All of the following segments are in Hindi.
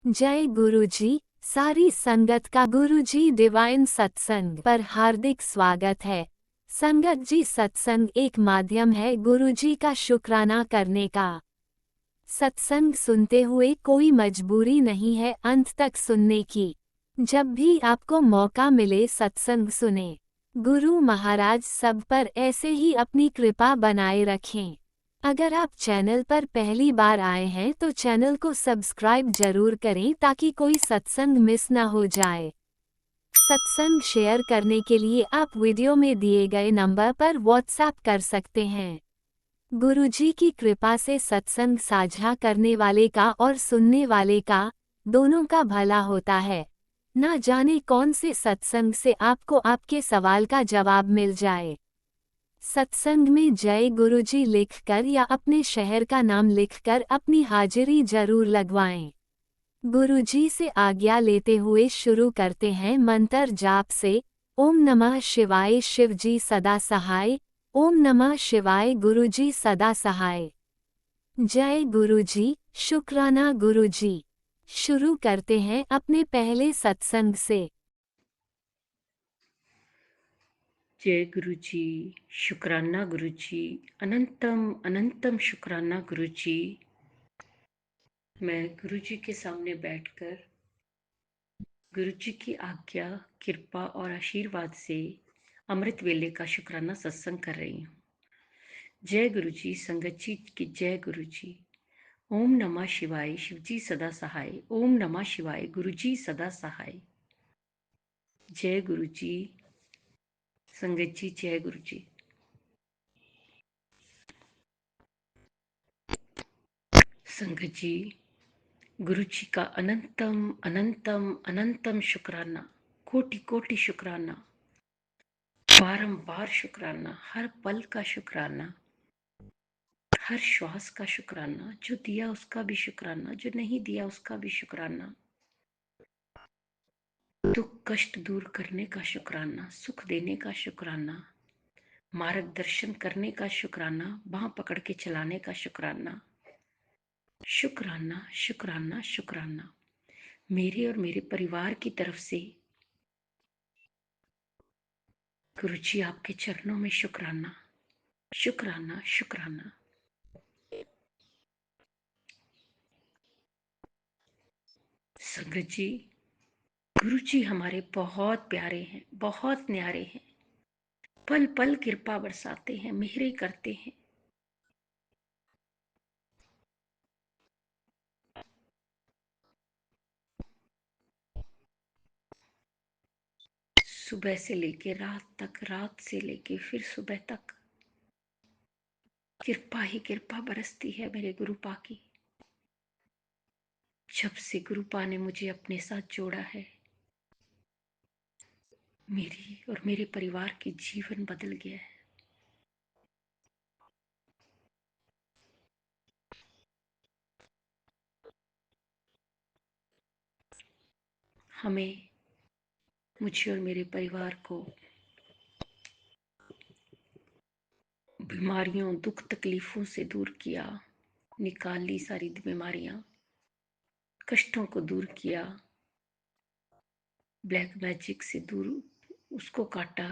जय गुरुजी। सारी संगत का गुरुजी डिवाइन सत्संग पर हार्दिक स्वागत है। संगत जी, सत्संग एक माध्यम है गुरुजी का शुक्राना करने का। सत्संग सुनते हुए कोई मजबूरी नहीं है अंत तक सुनने की। जब भी आपको मौका मिले सत्संग सुने। गुरु महाराज सब पर ऐसे ही अपनी कृपा बनाए रखें। अगर आप चैनल पर पहली बार आए हैं तो चैनल को सब्सक्राइब जरूर करें ताकि कोई सत्संग मिस ना हो जाए। सत्संग शेयर करने के लिए आप वीडियो में दिए गए नंबर पर व्हाट्सएप कर सकते हैं। गुरुजी की कृपा से सत्संग साझा करने वाले का और सुनने वाले का, दोनों का भला होता है। ना जाने कौन से सत्संग से आपको आपके सवाल का जवाब मिल जाए। सत्संग में जय गुरुजी लिखकर या अपने शहर का नाम लिखकर अपनी हाजिरी जरूर लगवाएं। गुरुजी से आज्ञा लेते हुए शुरू करते हैं मंत्र जाप से। ओम नमः शिवाय शिवजी सदा सहाय। ओम नमः शिवाय गुरुजी सदा सहाय। जय गुरुजी, शुक्राना गुरुजी। शुरू करते हैं अपने पहले सत्संग से। जय गुरु जी, शुक्राना गुरु जी, अनंतम अनंतम शुक्राना गुरु जी। मैं गुरु जी के सामने बैठकर गुरु जी की आज्ञा, कृपा और आशीर्वाद से अमृत वेले का शुक्राना सत्संग कर रही हूँ। जय गुरु जी, संगत जी की जय गुरु जी। ओम नमः शिवाय शिवजी सदा सहाय। ओम नमः शिवाय गुरु जी सदा सहाय। जय गुरु जी, संगत जी जय गुरु जी। संगत जी, गुरु जी का अनंतम अनंतम अनंतम शुक्राना, कोटि कोटि शुक्राना, बारंबार शुक्राना, हर पल का शुक्राना, हर श्वास का शुक्राना, जो दिया उसका भी शुक्राना, जो नहीं दिया उसका भी शुक्राना, दुख कष्ट दूर करने का शुक्राना, सुख देने का शुक्राना, मार्गदर्शन करने का शुक्राना, बांह पकड़ के चलाने का शुक्राना, शुक्राना शुक्राना शुक्राना। मेरे और मेरे परिवार की तरफ से गुरु जी आपके चरणों में शुक्राना शुक्राना शुक्राना। संगत जी, गुरु जी हमारे बहुत प्यारे हैं, बहुत न्यारे हैं। पल पल कृपा बरसाते हैं, मेहरे करते हैं। सुबह से लेके रात तक, रात से लेके फिर सुबह तक कृपा ही कृपा बरसती है मेरे गुरुपा की। जब से गुरुपा ने मुझे अपने साथ जोड़ा है, मेरी और मेरे परिवार की जीवन बदल गया है। हमें, मुझे और मेरे परिवार को बीमारियों, दुख तकलीफों से दूर किया, निकाल ली सारी बीमारियां, कष्टों को दूर किया, ब्लैक मैजिक से दूर उसको काटा।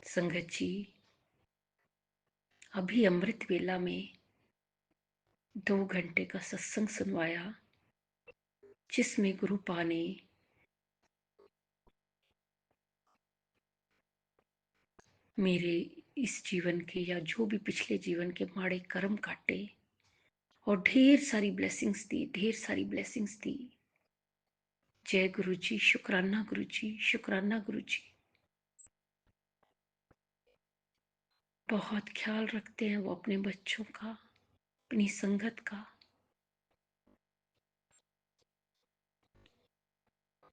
संगत जी, अभी अमृत वेला में 2 घंटे का सत्संग सुनवाया, जिसमें गुरुपा ने मेरे इस जीवन के या जो भी पिछले जीवन के माड़े कर्म काटे और ढेर सारी ब्लेसिंग्स दी, ढेर सारी ब्लेसिंग्स दी। जय गुरु जी, शुक्राना गुरु जी, शुक्राना गुरु जी। बहुत ख्याल रखते हैं वो अपने बच्चों का, अपनी संगत का।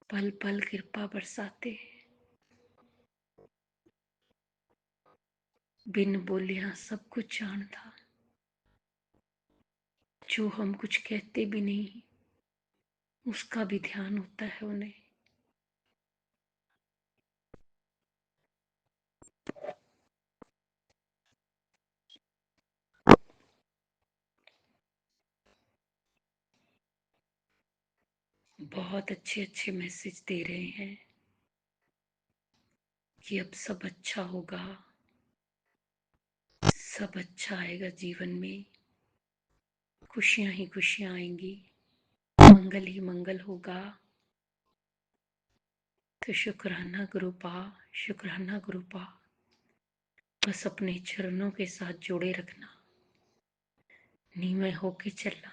पल पल कृपा बरसाते हैं, बिन बोलिया सब कुछ जानता, जो हम कुछ कहते भी नहीं उसका भी ध्यान होता है उन्हें। बहुत अच्छे अच्छे मैसेज दे रहे हैं कि अब सब अच्छा होगा, सब अच्छा आएगा जीवन में, खुशियां ही खुशियां आएंगी, मंगल ही मंगल होगा। तो शुक्राना गुरुपा, शुक्राना गुरुपा। बस अपने चरणों के साथ जोड़े रखना, नीवे होके चलना,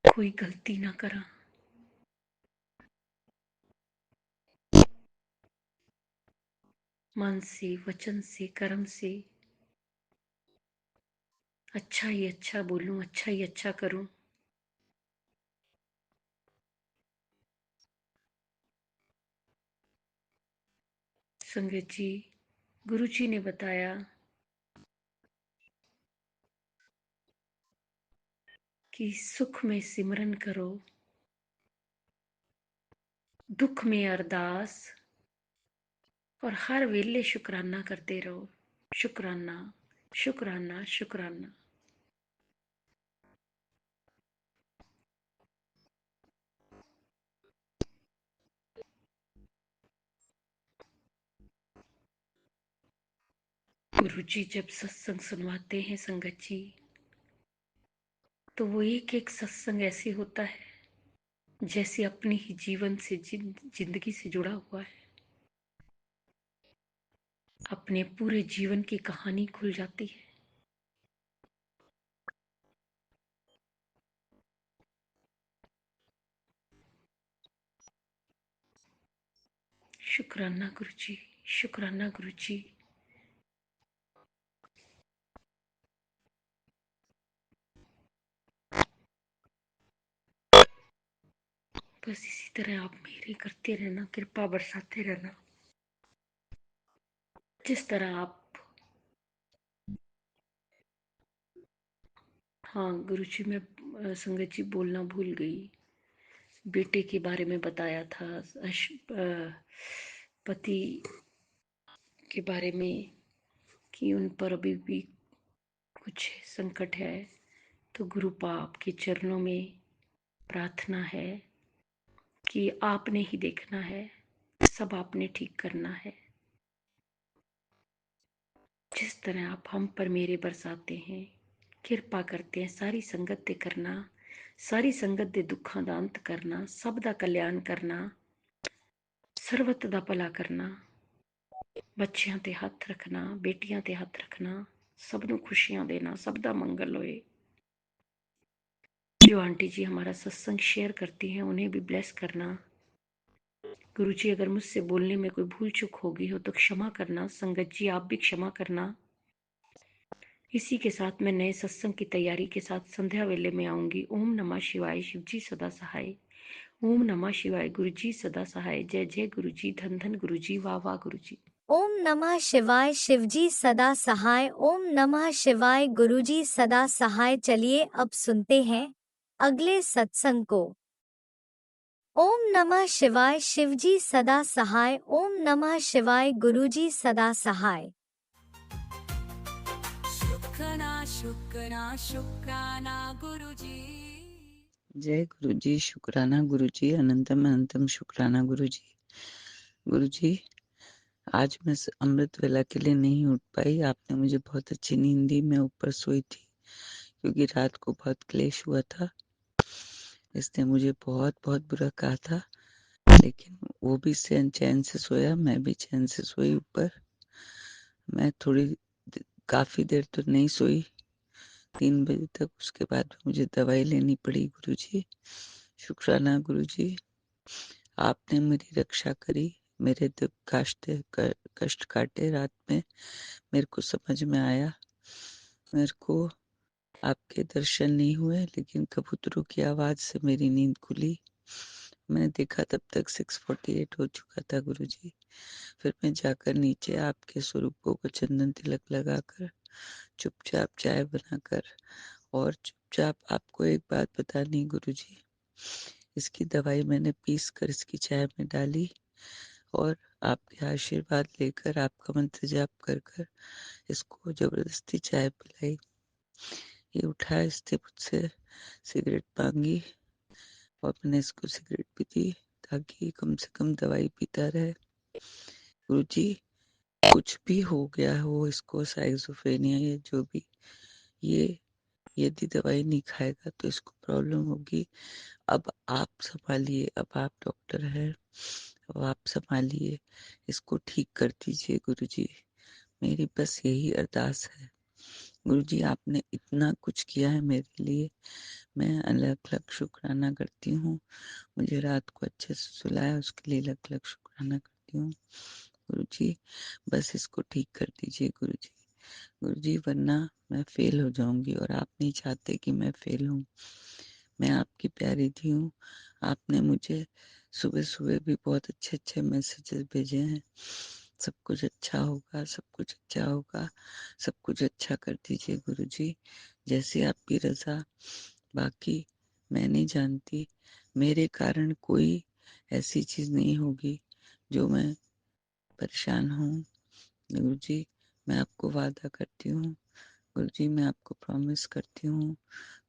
कोई गलती ना करा। मन से, वचन से, कर्म से अच्छा ही अच्छा बोलूं, अच्छा ही अच्छा करूं। संगत जी, गुरु जी ने बताया कि सुख में सिमरन करो, दुख में अरदास, और हर वेले शुक्राना करते रहो। शुक्राना, शुक्राना, शुक्राना। गुरु जी जब सत्संग सुनवाते हैं संगत जी, तो वो एक एक सत्संग ऐसे होता है जैसे अपने ही जीवन से, जिंदगी से जुड़ा हुआ है। अपने पूरे जीवन की कहानी खुल जाती है। शुक्राना गुरु जी, शुक्राना गुरु जी। बस इसी तरह आप मेरे करते रहना, कृपा बरसाते रहना। जिस तरह आप, हाँ गुरु जी, मैं संगत जी बोलना भूल गई। बेटे के बारे में बताया था, पति के बारे में, कि उन पर अभी भी कुछ संकट है। तो गुरु पाप के चरणों में प्रार्थना है कि आपने ही देखना है, सब आपने ठीक करना है। जिस तरह आप हम पर मेरे बरसाते हैं, कृपा करते हैं, सारी संगत दे करना, सारी संगत दे दुखों दा अंत करना, सब दा कल्याण करना, सर्वत दा भला करना, बच्चियां ते हथ रखना, बेटियां ते हथ रखना, सब नू खुशियां देना, सब दा मंगल होए। जो आंटी जी हमारा सत्संग शेयर करती हैं, उन्हें भी ब्लेस करना। गुरु जी, अगर मुझसे बोलने में कोई भूल चूक होगी हो तो क्षमा करना। संगत जी, आप भी क्षमा करना। इसी के साथ मैं नए सत्संग की तैयारी के साथ संध्या वेले में आऊंगी। ओम नमः शिवाय, शिव जी सदा सहाय। ओम नमः शिवाय, गुरु जी सदा सहाय। जय जय गुरु जी, धन धन गुरु जी, वाह वाह गुरु जी। ओम नमः शिवाय, शिवजी सदा सहाय। ओम नमः शिवाय, गुरुजी सदा सहाय। चलिए अब सुनते हैं अगले सत्संग को। ओम नमः शिवाय, शिवजी सदा सहाय। ओम नमः शिवाय, गुरुजी सदा सहाय। शुक्राना शुक्राना शुक्राना गुरुजी। जय गुरु जी, शुक्राना गुरु जी, अनंतम अनंतम शुक्राना गुरु जी। गुरु जी, आज मैं अमृत वेला के लिए नहीं उठ पाई। आपने मुझे बहुत अच्छी नींद दी। मैं ऊपर सोई थी क्योंकि रात को बहुत क्लेश हुआ था, इसने मुझे बहुत बहुत बुरा कहा था, लेकिन वो भी चैन से सोया, मैं भी चैन से सोई ऊपर। मैं काफी देर तो नहीं सोई, 3 बजे तक। उसके बाद मुझे दवाई लेनी पड़ी। गुरु जी, शुक्राना गुरु जी, आपने मेरी रक्षा करी, मेरे दुख कष्ट काटे। रात में मेरे को समझ में आया, मेरे को आपके दर्शन नहीं हुए, लेकिन कबूतरों की आवाज से मेरी नींद खुली। मैंने देखा तब तक 6:48 हो चुका था गुरु जी। फिर मैं जाकर नीचे आपके स्वरूपों को चंदन तिलक लगाकर, चुपचाप चाय बनाकर, और चुपचाप आपको एक बात बतानी गुरु जी, इसकी दवाई मैंने पीस कर इसकी चाय में डाली और आपके आशीर्वाद लेकर, आपका मंत्र जाप कर कर इसको जबरदस्ती चाय पिलाई। ये उठा, इसने मुझसे सिगरेट मांगी और मैंने इसको सिगरेट भी दी ताकि कम से कम दवाई पीता रहे। गुरुजी, कुछ भी हो गया हो इसको, साइजोफ्रेनिया या जो भी, ये यदि दवाई नहीं खाएगा तो इसको प्रॉब्लम होगी। अब आप संभालिए, अब आप डॉक्टर हैं, अब आप संभालिए, इसको ठीक कर दीजिए गुरुजी। मेरी बस यही अरदास है। गुरुजी, आपने इतना कुछ किया है मेरे लिए, मैं अलग अलग शुक्राना करती हूँ। मुझे रात को अच्छे से सुलाया उसके लिए अलग अलग शुक्राना करती हूँ। गुरुजी, बस इसको ठीक कर दीजिए गुरुजी। गुरुजी, वरना मैं फेल हो जाऊंगी और आप नहीं चाहते कि मैं फेल हूँ। मैं आपकी प्यारी धी हूँ। आपने मुझे सुबह सुबह भी बहुत अच्छे अच्छे मैसेजेस भेजे हैं। सब कुछ अच्छा होगा, सब कुछ अच्छा होगा, सब कुछ अच्छा कर दीजिए गुरुजी, जैसे आपकी रजा। बाकी मैं नहीं जानती, मेरे कारण कोई ऐसी चीज नहीं होगी जो मैं परेशान हूँ। गुरुजी, मैं आपको वादा करती हूँ, गुरुजी मैं आपको प्रॉमिस करती हूँ,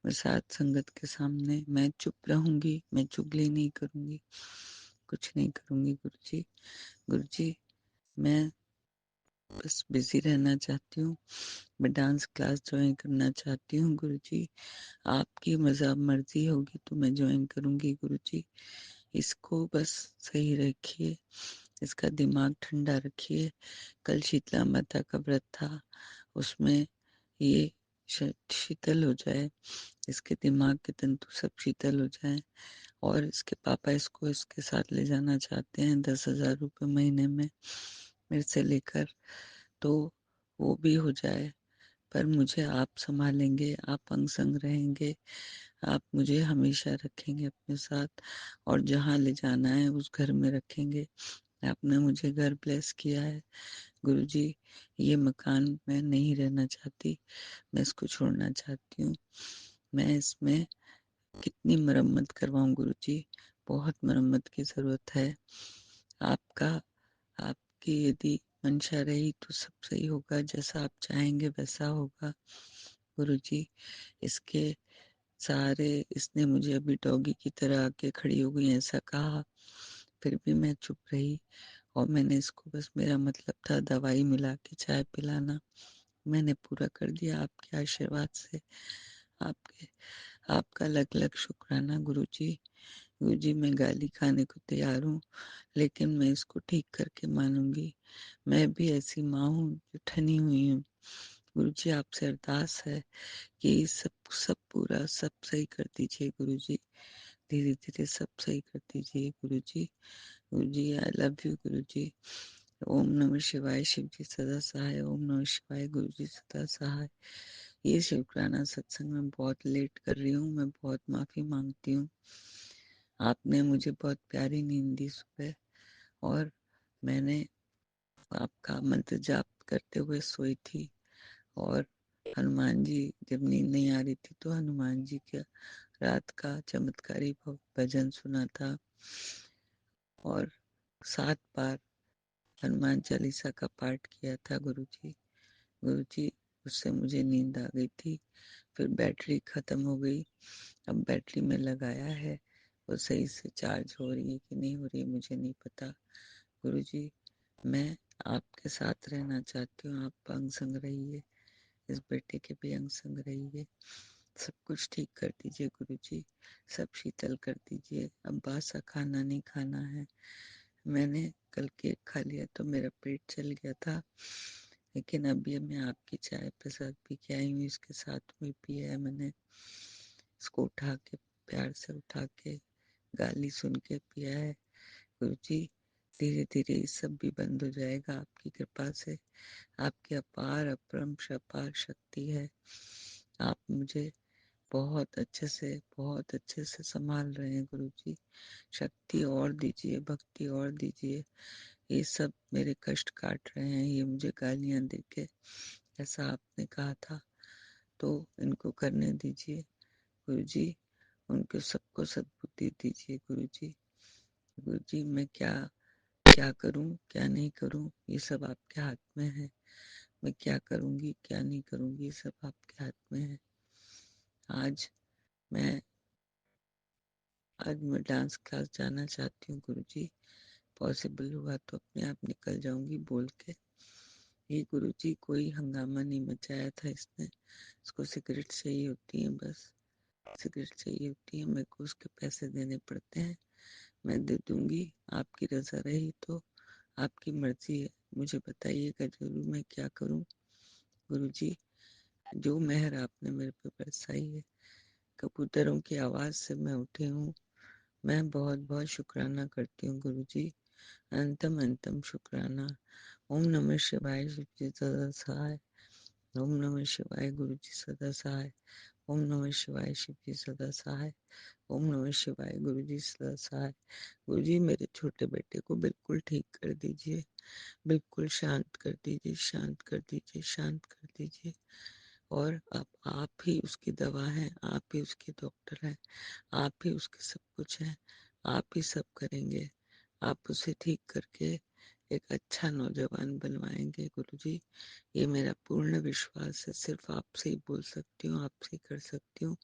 मैं साथ संगत के सामने मैं चुप रहूंगी, मैं चुगली नहीं करूंगी, कुछ नहीं करूंगी गुरुजी। गुरुजी, मैं बस बिजी रहना चाहती हूँ, मैं डांस क्लास ज्वाइन करना चाहती हूँ गुरुजी। आपकी मजा मर्जी होगी तो मैं ज्वाइन करूंगी गुरुजी। इसको बस सही रखिए, इसका दिमाग ठंडा रखिए। कल शीतला माता का व्रत था, उसमें ये शीतल हो जाए, इसके दिमाग के तंतु सब शीतल हो जाए। और इसके पापा इसको इसके साथ ले जाना चाहते हैं 10,000 रुपये महीने में मेरे से लेकर, तो वो भी हो जाए। पर मुझे आप संभालेंगे, आप अंग संग रहेंगे, आप मुझे हमेशा रखेंगे अपने साथ, और जहाँ ले जाना है उस घर में रखेंगे। आपने मुझे घर ब्लेस किया है गुरुजी, ये मकान मैं नहीं रहना चाहती, मैं इसको छोड़ना चाहती हूँ। मैं इसमें कितनी मरम्मत करवाऊं गुरुजी, बहुत मरम्मत की जरूरत है। आपका आपकी यदि मंशा रही तो सब सही होगा, जैसा आप चाहेंगे वैसा होगा गुरुजी। इसके सारे, इसने मुझे अभी डॉगी की तरह आके खड़ी हो गई ऐसा कहा, फिर भी मैं चुप रही, और मैंने इसको बस, मेरा मतलब था दवाई मिला के चाय पिलाना, मैंने पूरा कर दिया आपके आशीर्वाद से। आपके आपका अलग अलग शुक्राना गुरुजी। गुरुजी, मैं गाली खाने को तैयार हूँ, लेकिन मैं इसको ठीक करके मानूंगी। मैं भी ऐसी माँ हूँ जो ठनी हुई हूँ। गुरुजी, आपसे अरदास है कि सब सब पूरा सब सही कर दीजिए गुरुजी, धीरे धीरे सब सही कर दीजिए गुरुजी। गुरुजी, आई लव यू गुरुजी। ओम नमः शिवाय, शिव जी सदा सहाय। ओम नमः शिवाय, गुरु जी सदा सहाय। ये शुक्राना सत्संग में बहुत लेट कर रही हूँ, मैं बहुत माफी मांगती हूँ। आपने मुझे बहुत प्यारी नींद दी सुबह, और मैंने आपका मंत्र जाप करते हुए सोई थी, और हनुमान जी, जब नींद नहीं आ रही थी तो हनुमान जी का रात का चमत्कारी भजन सुना था, और 7 बार हनुमान चालीसा का पाठ किया था गुरुजी। गुरुजी, उससे मुझे नींद आ गई थी, फिर बैटरी खत्म हो गई, अब बैटरी में लगाया है, वो सही से चार्ज हो रही है कि नहीं हो रही है मुझे नहीं पता। गुरुजी, मैं आपके साथ रहना चाहती हूँ, आप अंग संग रहिए, इस बेटे के भी अंग संग रहिए, सब कुछ ठीक कर दीजिए गुरुजी, सब शीतल कर दीजिए। अब बासा खाना नहीं खाना है। मैंने कल केक खा लिया तो मेरा पेट चल गया था, लेकिन अभी मैं आपकी चाय प्रसाद पी के आई हूँ, इसके साथ में पिया है मैंने, इसको उठा के, प्यार से उठा के, गाली सुन के पिया है। गुरुजी, धीरे धीरे ये सब भी बंद हो जाएगा आपकी कृपा से। आपकी अपार अपरम अपार शक्ति है। आप मुझे बहुत अच्छे से संभाल रहे हैं गुरुजी। शक्ति और दीजिए, भक्ति और दीजिए। ये सब मेरे कष्ट काट रहे हैं, ये मुझे गालियां देके, ऐसा आपने कहा था, तो इनको करने दीजिए गुरुजी, उनको सबको सद्बुद्धि दीजिए गुरुजी। गुरुजी, मैं क्या क्या करूं क्या नहीं करूं, ये सब आपके हाथ में है। मैं क्या करूंगी क्या नहीं करूंगी, ये सब आपके हाथ में है। आज मैं आज मैं डांस क्लास जाना चाहती हूँ गुरुजी, पॉसिबल हुआ तो अपने आप निकल जाऊंगी बोल के। ये गुरुजी कोई हंगामा नहीं मचाया था इसने, इसको सिगरेट चाहिए होती है, बस सिगरेट चाहिए होती है, मेरे को उसके पैसे देने पड़ते हैं, मैं दे दूंगी, आपकी रजा रही तो आपकी मर्जी है, मुझे बताइएगा जरूर मैं क्या करूं गुरुजी। जो मेहर आपने मेरे पे बरसाई है, कबूतरों की आवाज से मैं उठी हूँ, मैं बहुत बहुत शुक्राना करती हूँ गुरुजी, अनंतम अनंतम शुक्राना। ओम नमः शिवाय, शिव जी सदा सहाय। ओम नमः शिवाय, गुरु जी सदा सहाय। ओम नमः शिवाय, शिव जी सदा सहाय। ओम नमः शिवाय, गुरु जी सदा सहाय। गुरु जी मेरे छोटे बेटे को बिल्कुल ठीक कर दीजिए, बिल्कुल शांत कर दीजिए, शांत कर दीजिए, शांत कर दीजिए। और अब आप ही उसकी दवा हैं, आप ही उसके डॉक्टर हैं, आप ही उसके सब कुछ हैं, आप ही सब करेंगे, आप उसे ठीक करके एक अच्छा नौजवान बनवाएंगे गुरुजी, ये मेरा पूर्ण विश्वास है। सिर्फ आपसे ही बोल सकती हूँ, आपसे ही कर सकती हूँ,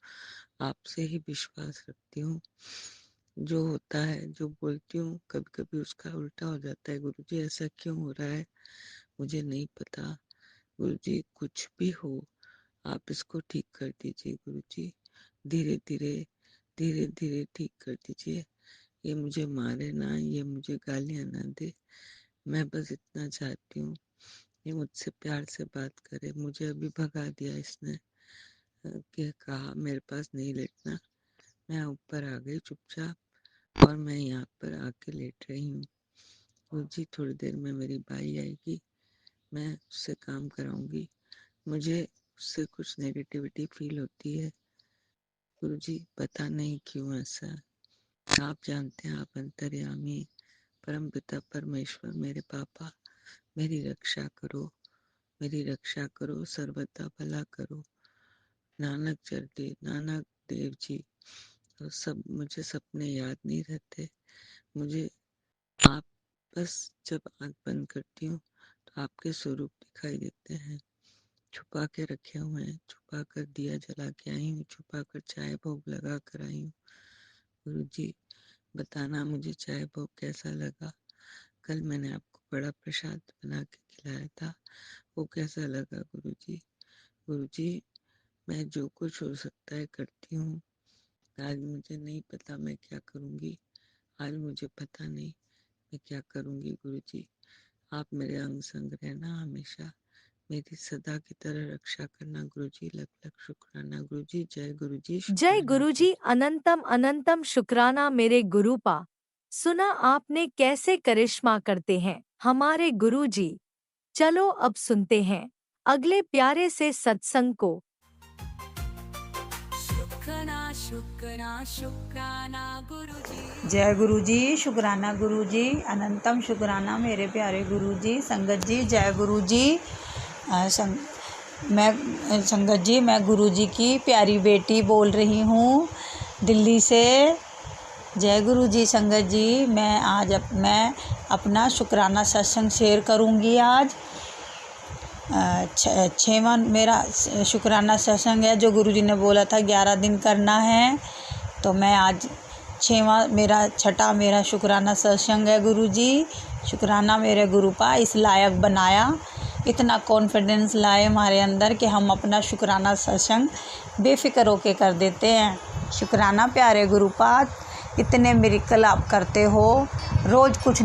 आपसे ही विश्वास रखती हूँ। जो होता है, जो बोलती हूँ, कभी कभी उसका उल्टा हो जाता है गुरुजी, ऐसा क्यों हो रहा है मुझे नहीं पता गुरुजी, कुछ भी हो आप इसको ठीक कर दीजिए गुरुजी, धीरे धीरे धीरे धीरे ठीक कर दीजिए। ये मुझे मारे ना, ये मुझे गालियां ना दे, मैं बस इतना चाहती हूँ ये मुझसे प्यार से बात करे। मुझे अभी भगा दिया इसने, कि कहा मेरे पास नहीं लेटना, मैं ऊपर आ गई चुपचाप और मैं यहाँ पर आके लेट रही हूँ गुरुजी। थोड़ी देर में मेरी बाई आएगी, मैं उससे काम कराऊंगी, मुझे उससे कुछ नेगेटिविटी फील होती है गुरुजी, पता नहीं क्यों ऐसा, आप जानते हैं, आप अंतर्यामी परम पिता परमेश्वर, मेरे पापा मेरी रक्षा करो, मेरी रक्षा करो, सर्वदा भला करो। नानक चरदे, नानक देव जी, और सब मुझे सपने याद नहीं रहते, मुझे आप बस जब आंख बंद करती हूँ तो आपके स्वरूप दिखाई देते हैं, छुपा के रखे हुए हैं, छुपा कर दिया जला के आई हूँ, छुपा कर चाय भोग लगा कर आई हूँ गुरु जी। बताना मुझे चाय भोग कैसा लगा, कल मैंने आपको बड़ा प्रसाद बना के खिलाया था, वो कैसा लगा गुरु जी। गुरु जी मैं जो कुछ हो सकता है करती हूँ, आज मुझे नहीं पता मैं क्या करूँगी, आज मुझे पता नहीं मैं क्या करूँगी गुरु जी। आप मेरे अंग संग रहना, हमेशा मेरी सदा की तरह रक्षा करना गुरु जी। लख लख शुक्राना गुरु जी। जय गुरु जी, जय शुक्राना गुरुजी, अनंतम अनंतम शुक्राना मेरे गुरुपा। सुना आपने कैसे करिश्मा करते हैं हमारे गुरुजी। चलो अब सुनते हैं अगले प्यारे से सत्संग को। शुक्राना शुक्राना शुक्राना गुरुजी। जय गुरुजी, शुक्राना गुरुजी, अनंतम शुक्राना मेरे प्यारे गुरुजी। संगत जी जय गुरुजी। मैं संगत जी, मैं गुरुजी की प्यारी बेटी बोल रही हूँ दिल्ली से। जय गुरुजी। संगत जी मैं अपना शुक्राना सत्संग शेयर करूँगी आज। छेवां मेरा शुक्राना सत्संग है, जो गुरुजी ने बोला था 11 दिन करना है, तो मैं आज छठा मेरा शुक्राना सत्संग है गुरुजी। शुक्राना मेरे गुरुपा इस लायक बनाया, इतना कॉन्फिडेंस लाए हमारे अंदर कि हम अपना शुक्राना सत्संग बेफिक्र होके कर देते हैं। शुक्राना प्यारे गुरुपा, इतने मिरेकल आप करते हो, रोज़ कुछ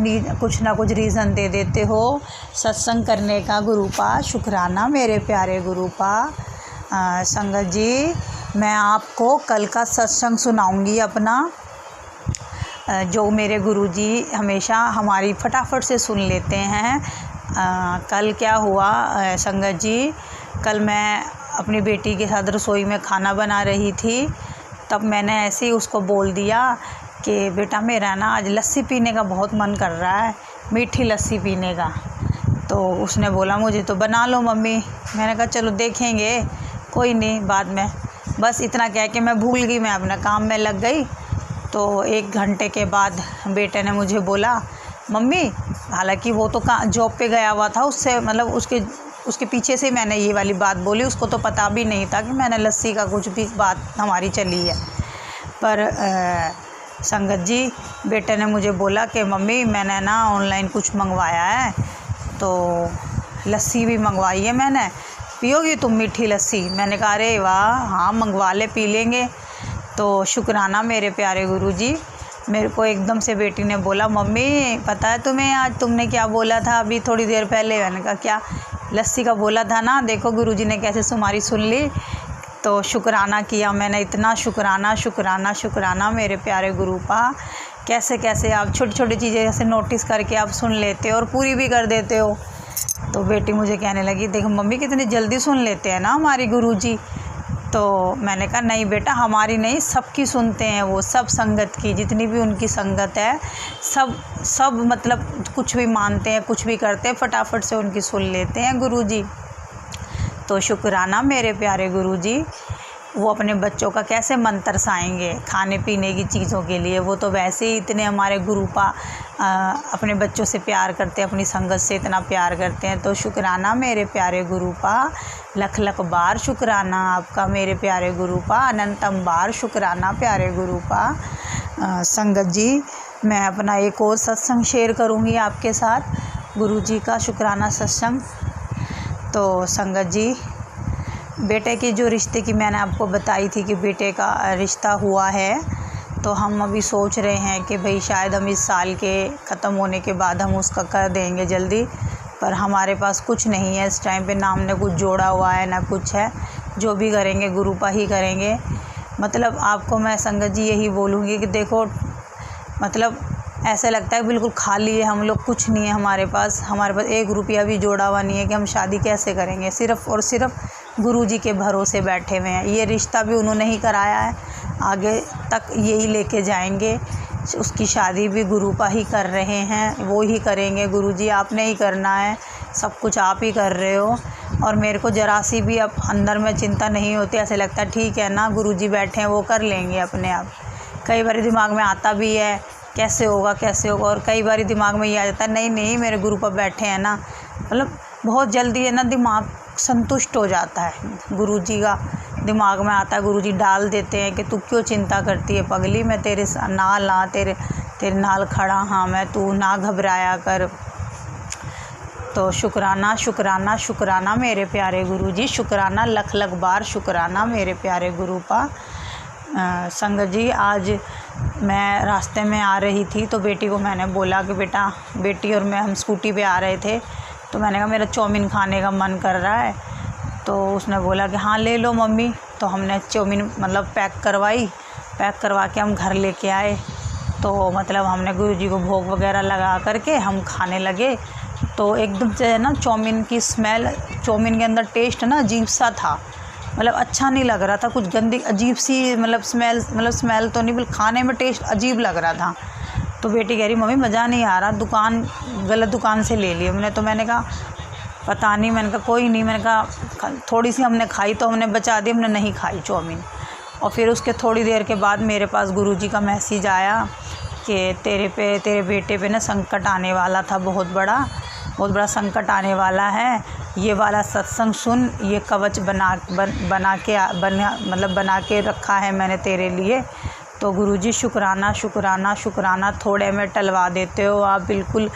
ना कुछ रीज़न दे देते हो सत्संग करने का गुरुपा। शुक्राना मेरे प्यारे गुरुपा। संगत जी मैं आपको कल का सत्संग सुनाऊंगी अपना, जो मेरे गुरुजी हमेशा हमारी फटाफट से सुन लेते हैं। कल क्या हुआ संगत जी, कल मैं अपनी बेटी के साथ रसोई में खाना बना रही थी, तब मैंने ऐसे ही उसको बोल दिया कि बेटा मेरा ना आज लस्सी पीने का बहुत मन कर रहा है, मीठी लस्सी पीने का। तो उसने बोला मुझे तो बना लो मम्मी। मैंने कहा चलो देखेंगे, कोई नहीं बाद में। बस इतना कह के मैं भूल गई, मैं अपना काम में लग गई। तो 1 घंटे के बाद बेटे ने मुझे बोला मम्मी, हालांकि वो तो जॉब पे गया हुआ था, उससे मतलब उसके पीछे से मैंने ये वाली बात बोली, उसको तो पता भी नहीं था कि मैंने लस्सी का कुछ भी बात हमारी चली है। पर संगत जी, बेटे ने मुझे बोला कि मम्मी मैंने ना ऑनलाइन कुछ मंगवाया है, तो लस्सी भी मंगवाई है मैंने, पियोगी तुम मीठी लस्सी? मैंने कहा अरे वाह, हाँ मंगवा ले, पी लेंगे। तो शुक्राना मेरे प्यारे गुरुजी। मेरे को एकदम से बेटी ने बोला मम्मी पता है तुम्हें आज तुमने क्या बोला था अभी थोड़ी देर पहले? मैंने कहा क्या? लस्सी का बोला था ना, देखो गुरुजी ने कैसे तुम्हारी सुन ली। तो शुक्राना किया मैंने, इतना शुक्राना शुक्राना शुक्राना मेरे प्यारे गुरुपा। कैसे कैसे आप छोटी छोटी चीज़ें ऐसे नोटिस करके आप सुन लेते हो और पूरी भी कर देते हो। तो बेटी मुझे कहने लगी देखो मम्मी कितनी जल्दी सुन लेते हैं ना हमारी गुरुजी। तो मैंने कहा नहीं बेटा, हमारी नहीं, सबकी सुनते हैं वो, सब संगत की, जितनी भी उनकी संगत है सब मतलब कुछ भी मानते हैं, कुछ भी करते हैं, फटाफट से उनकी सुन लेते हैं गुरुजी। तो शुक्राना मेरे प्यारे गुरुजी। वो अपने बच्चों का कैसे मन तरसाएंगे खाने पीने की चीज़ों के लिए, वो तो वैसे ही इतने हमारे गुरुपा अपने बच्चों से प्यार करते हैं, अपनी संगत से इतना प्यार करते हैं। तो शुक्राना मेरे प्यारे गुरुपा, लख लख बार शुक्राना आपका मेरे प्यारे गुरुपा, अनंतम बार शुक्राना प्यारे गुरुपा। संगत जी, मैं अपना एक और सत्संग शेयर करूँगी आपके साथ, गुरुजी का शुक्राना सत्संग। तो संगत जी, बेटे की जो रिश्ते की मैंने आपको बताई थी कि बेटे का रिश्ता हुआ है, तो हम अभी सोच रहे हैं कि भाई शायद हम इस साल के ख़त्म होने के बाद हम उसका कर देंगे जल्दी, पर हमारे पास कुछ नहीं है इस टाइम पे, ना हमने कुछ जोड़ा हुआ है ना कुछ है। जो भी करेंगे गुरुपा ही करेंगे। मतलब आपको मैं संगत जी यही बोलूँगी कि देखो, मतलब ऐसा लगता है बिल्कुल खाली है हम लोग, कुछ नहीं है हमारे पास 1 रुपया भी जोड़ा हुआ नहीं है कि हम शादी कैसे करेंगे। सिर्फ़ और सिर्फ गुरुजी के भरोसे बैठे हुए हैं। ये रिश्ता भी उन्होंने ही कराया है, आगे तक यही लेके जाएंगे। उसकी शादी भी गुरुपा ही कर रहे हैं, वो ही करेंगे। गुरुजी आपने ही करना है, सब कुछ आप ही कर रहे हो। और मेरे को ज़रा सी भी अब अंदर में चिंता नहीं होती, ऐसे लगता है ठीक है ना, गुरुजी बैठे हैं वो कर लेंगे अपने आप। कई बार दिमाग में आता भी है कैसे होगा, और कई बार दिमाग में ये आ जाता है नहीं मेरे गुरुपा बैठे हैं ना। मतलब बहुत जल्दी है ना दिमाग संतुष्ट हो जाता है। गुरुजी का दिमाग में आता है, गुरुजी डाल देते हैं कि तू क्यों चिंता करती है पगली, मैं तेरे नाल हाँ, तेरे नाल खड़ा हाँ मैं, तू ना घबराया कर। तो शुक्राना शुक्राना शुक्राना मेरे प्यारे गुरुजी, शुक्राना लख लख बार शुक्राना मेरे प्यारे गुरुपा। संगत जी, आज मैं रास्ते में आ रही थी तो बेटी को मैंने बोला कि बेटी और मैं हम स्कूटी पे आ रहे थे, तो मैंने कहा मेरा चाउमीन खाने का मन कर रहा है। तो उसने बोला कि हाँ ले लो मम्मी। तो हमने चाउमीन मतलब पैक करवा के हम घर लेके आए। तो मतलब हमने गुरुजी को भोग वगैरह लगा करके हम खाने लगे। तो एकदम से ना चाउमीन की स्मेल, चाउमीन के अंदर टेस्ट ना अजीब सा था, मतलब अच्छा नहीं लग रहा था, कुछ गंदी अजीब सी मतलब स्मेल तो नहीं, बिल्कुल खाने में टेस्ट अजीब लग रहा था। तो बेटी कह रही मम्मी मज़ा नहीं आ रहा, गलत दुकान से ले ली हमने। तो मैंने कहा पता नहीं, मैंने कहा कोई नहीं, मैंने कहा थोड़ी सी हमने खाई तो हमने बचा दी, हमने नहीं खाई चाउमीन। और फिर उसके थोड़ी देर के बाद मेरे पास गुरुजी का मैसेज आया कि तेरे बेटे पे ना संकट आने वाला था, बहुत बड़ा संकट आने वाला है, ये वाला सत्संग सुन, ये कवच बना के रखा है मैंने तेरे लिए। तो गुरुजी शुक्राना शुक्राना शुक्राना, थोड़े में टलवा देते हो आप, बिल्कुल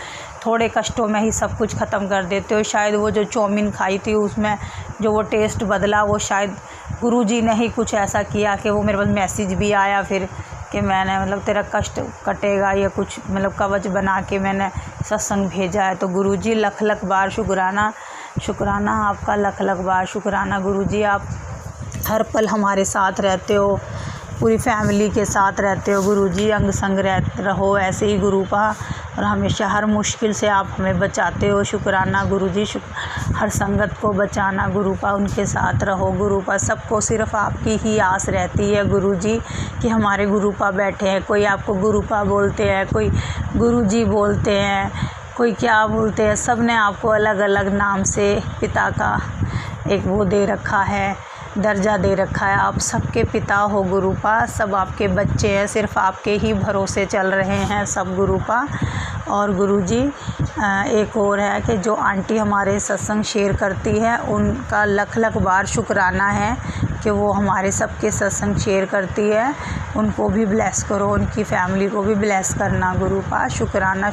थोड़े कष्टों में ही सब कुछ ख़त्म कर देते हो। शायद वो जो चाउमीन खाई थी उसमें जो वो टेस्ट बदला, वो शायद गुरुजी ने ही कुछ ऐसा किया कि वो मेरे पास मैसेज भी आया फिर कि मैंने मतलब तेरा कष्ट कटेगा, या कुछ मतलब कवच बना के मैंने सत्संग भेजा है। तो गुरुजी लख लख बार शुक्राना आपका, लख लख बार शुक्राना गुरुजी। आप हर पल हमारे साथ रहते हो, पूरी फैमिली के साथ रहते हो गुरुजी, अंग संग रहो ऐसे ही गुरुपा, और हमेशा हर मुश्किल से आप हमें बचाते हो। शुक्राना गुरुजी, हर संगत को बचाना गुरुपा, उनके साथ रहो गुरुपा। सबको सिर्फ आपकी ही आस रहती है गुरुजी कि हमारे गुरुपा बैठे हैं। कोई आपको गुरुपा बोलते हैं, कोई गुरुजी बोलते हैं, कोई क्या बोलते हैं, सब ने आपको अलग अलग नाम से पिता का एक वो दे रखा है, दर्जा दे रखा है। आप सबके पिता हो गुरुपा, सब आपके बच्चे हैं, सिर्फ आपके ही भरोसे चल रहे हैं सब गुरुपा। और गुरुजी एक और है कि जो आंटी हमारे सत्संग शेयर करती है, उनका लख लख बार शुक्राना है कि वो हमारे सबके सत्संग शेयर करती है, उनको भी ब्लेस करो, उनकी फैमिली को भी ब्लेस करना गुरुपा। शुक्राना,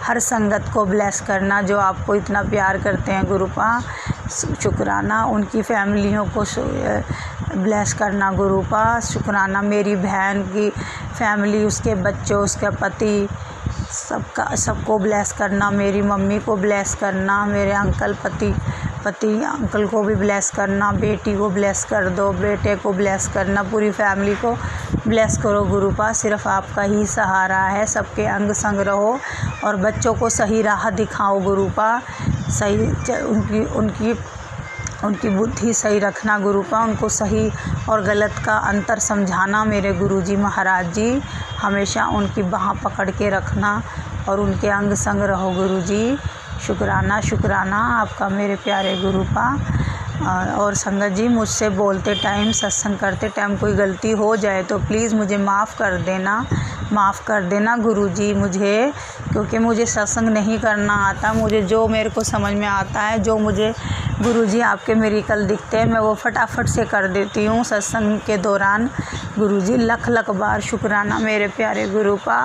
हर संगत को ब्लेस करना जो आपको इतना प्यार करते हैं गुरुपा। शुक्राना, उनकी फैमिलियों को ब्लेस करना गुरुपा। शुक्राना, मेरी बहन की फैमिली, उसके बच्चों, उसका पति, सबको ब्लेस करना। मेरी मम्मी को ब्लेस करना, मेरे अंकल पति अंकल को भी ब्लेस करना। बेटी को ब्लेस कर दो, बेटे को ब्लेस करना, पूरी फैमिली को ब्लेस करो गुरुपा। सिर्फ आपका ही सहारा है, सबके अंग संग रहो और बच्चों को सही राह दिखाओ गुरुपा। सही उनकी बुद्धि सही रखना गुरुपा, उनको सही और गलत का अंतर समझाना मेरे गुरुजी महाराज जी। हमेशा उनकी बाह पकड़ के रखना और उनके अंग संग रहो गुरुजी। शुक्राना, शुक्राना आपका मेरे प्यारे गुरुपा। और संगत जी, मुझसे बोलते टाइम, सत्संग करते टाइम कोई गलती हो जाए तो प्लीज़ मुझे माफ़ कर देना गुरुजी मुझे, क्योंकि मुझे सत्संग नहीं करना आता। मुझे जो मेरे को समझ में आता है, जो मुझे गुरुजी आपके मिरेकल दिखते हैं, मैं वो फटाफट से कर देती हूँ सत्संग के दौरान। गुरुजी लख बार शुक्राना मेरे प्यारे गुरुपा।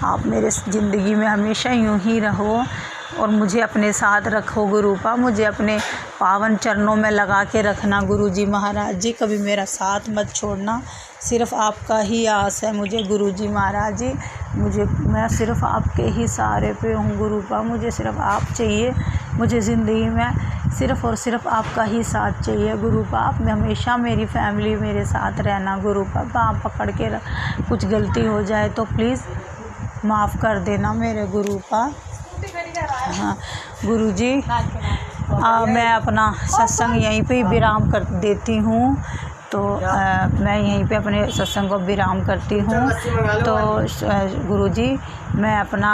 आप मेरे ज़िंदगी में हमेशा यूं ही रहो और मुझे अपने साथ रखो गुरुपा। मुझे अपने पावन चरणों में लगा के रखना गुरुजी महाराज जी, कभी मेरा साथ मत छोड़ना। सिर्फ़ आपका ही आस है मुझे गुरुजी महाराज जी। मैं सिर्फ़ आपके ही सहारे पे हूँ गुरुपा। मुझे सिर्फ़ आप चाहिए, मुझे ज़िंदगी में सिर्फ़ और सिर्फ आपका ही साथ चाहिए गुरुपा। आप में हमेशा मेरी फैमिली मेरे साथ रहना गुरुपा। बाँह पकड़ के कुछ गलती हो जाए तो प्लीज़ माफ़ कर देना मेरे गुरुपा। हाँ गुरुजी, मैं अपना सत्संग यहीं पे ही विराम कर देती हूँ। तो मैं यहीं पे अपने सत्संग को विराम करती हूँ। तो गुरुजी, मैं अपना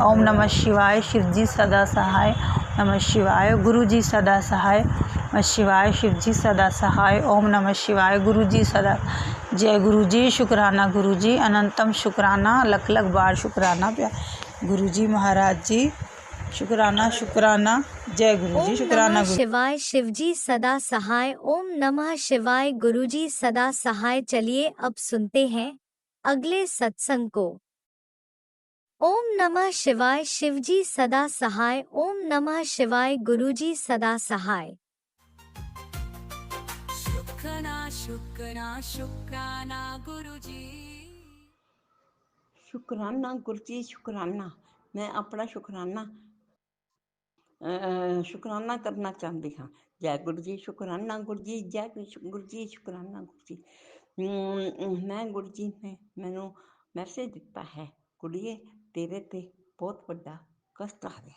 ओम नमः शिवाय, शिवजी सदा सहाय, नमः शिवाय, गुरुजी सदा सहाय, नमः शिवाय, शिवजी सदा सहाय, ओम नमः शिवाय, गुरुजी सदा। जय गुरुजी, शुक्राना गुरुजी, अनंतम शुक्राना, लख बार शुक्राना गुरुजी महाराज जी। शुक्राना, शुक्राना, जय गुरुजी, शुक्राना गुरु। शिवाय, शिवजी सदा सहाय, ओम नमः शिवाय, गुरुजी सदा सहाय। चलिए अब सुनते हैं अगले सत्संग को। ओम नमः शिवाय, शिवजी सदा सहाय, ओम नमः शिवाय, गुरुजी सदा सहाय। शुक्राना गुरुजी। शुक्राना गुरुजी, शुक्राना। मैं अपना शुक्राना करना चाहती हाँ। जय गुरु जी, शुक्राना गुरु जी, जय गुरु जी, शुक्राना गुरु जी। मैं गुरु जी ने मैनू मैसेज दिता है, कुड़िए तेरे ते बहुत बड़ा कष्ट आ रहा है,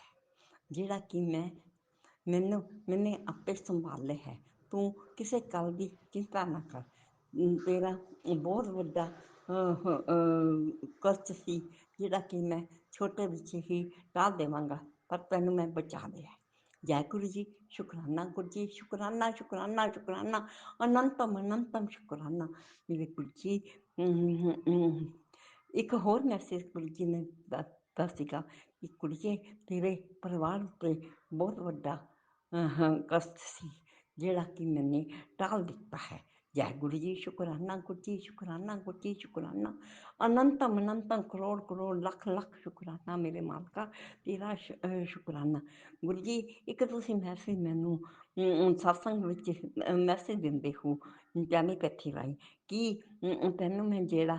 जिहड़ा कि मैंने आपे संभाले है। तू किसी गल की चिंता ना कर। तेरा बहुत बड़ा कष्ट सी, जिहड़ा कि मैं छोटे बच्चे ही टाल देवांगा, पर तैनू मैं बचा लिया। जय गुरु जी, शुक्राना गुरु जी, शुक्राना शुक्राना शुक्राना, अनंतम अनंतम शुक्राना मेरे गुरु जी। एक होर मैसेज गुरु जी ने दिता सीगा कि कुड़िए तेरे परिवार उत्ते बहुत बड़ा कष्ट सी, जिहड़ा कि मैंने टाल दिता है। जय गुरु जी, शुक्राना गुरु जी, शुक्राना गुरु जी, शुक्राना, अनंतम अनंतम करोड़ करोड़ लख लख शुक्राना मेरे मालका, तेरा शुक्राना गुरु जी। एक तुसीं मैसेज मैनू सत्संग विच मैसेज दिंदे हो टैलीपैथी राही कि तैनूं मैं जेड़ा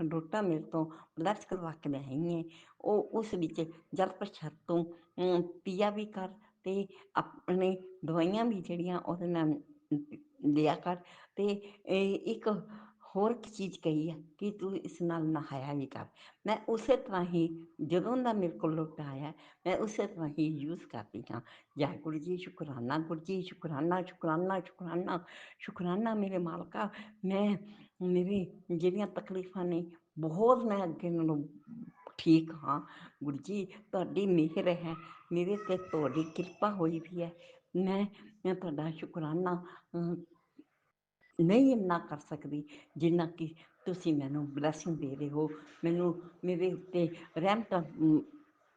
डोटा मेरे तो ब्लैस करवा के लिआई है, उस विच जल प्रसाद तो पिया भी कर ते अपने दवाइयां भी जड़ियां ओहदे नाल लिया कर। ते एक होर चीज़ कही है कि तू इस नाल नहाया भी कर। मैं उस तरह ही जदों दा मेरे को लोटा आया, मैं उस तरह ही यूज़ करती हाँ। जय गुरु जी, शुक्राना गुरु जी, शुक्राना शुक्राना शुक्राना शुक्राना मेरे मालका। मैं मेरी ਜਿਹੜੀਆਂ तकलीफां ने बहुत मैं अगे नालों ठीक हाँ गुरु जी, तुहाडी मेहर है मेरे ते, तुहाडी किरपा हुई भी है। मैं तुहाडा शुक्राना नहीं इन्ना कर सकती जिन्ना कि तुसीं मैनूं ब्लैसिंग दे रहे हो, मैनूं मेरे उत्ते रहमत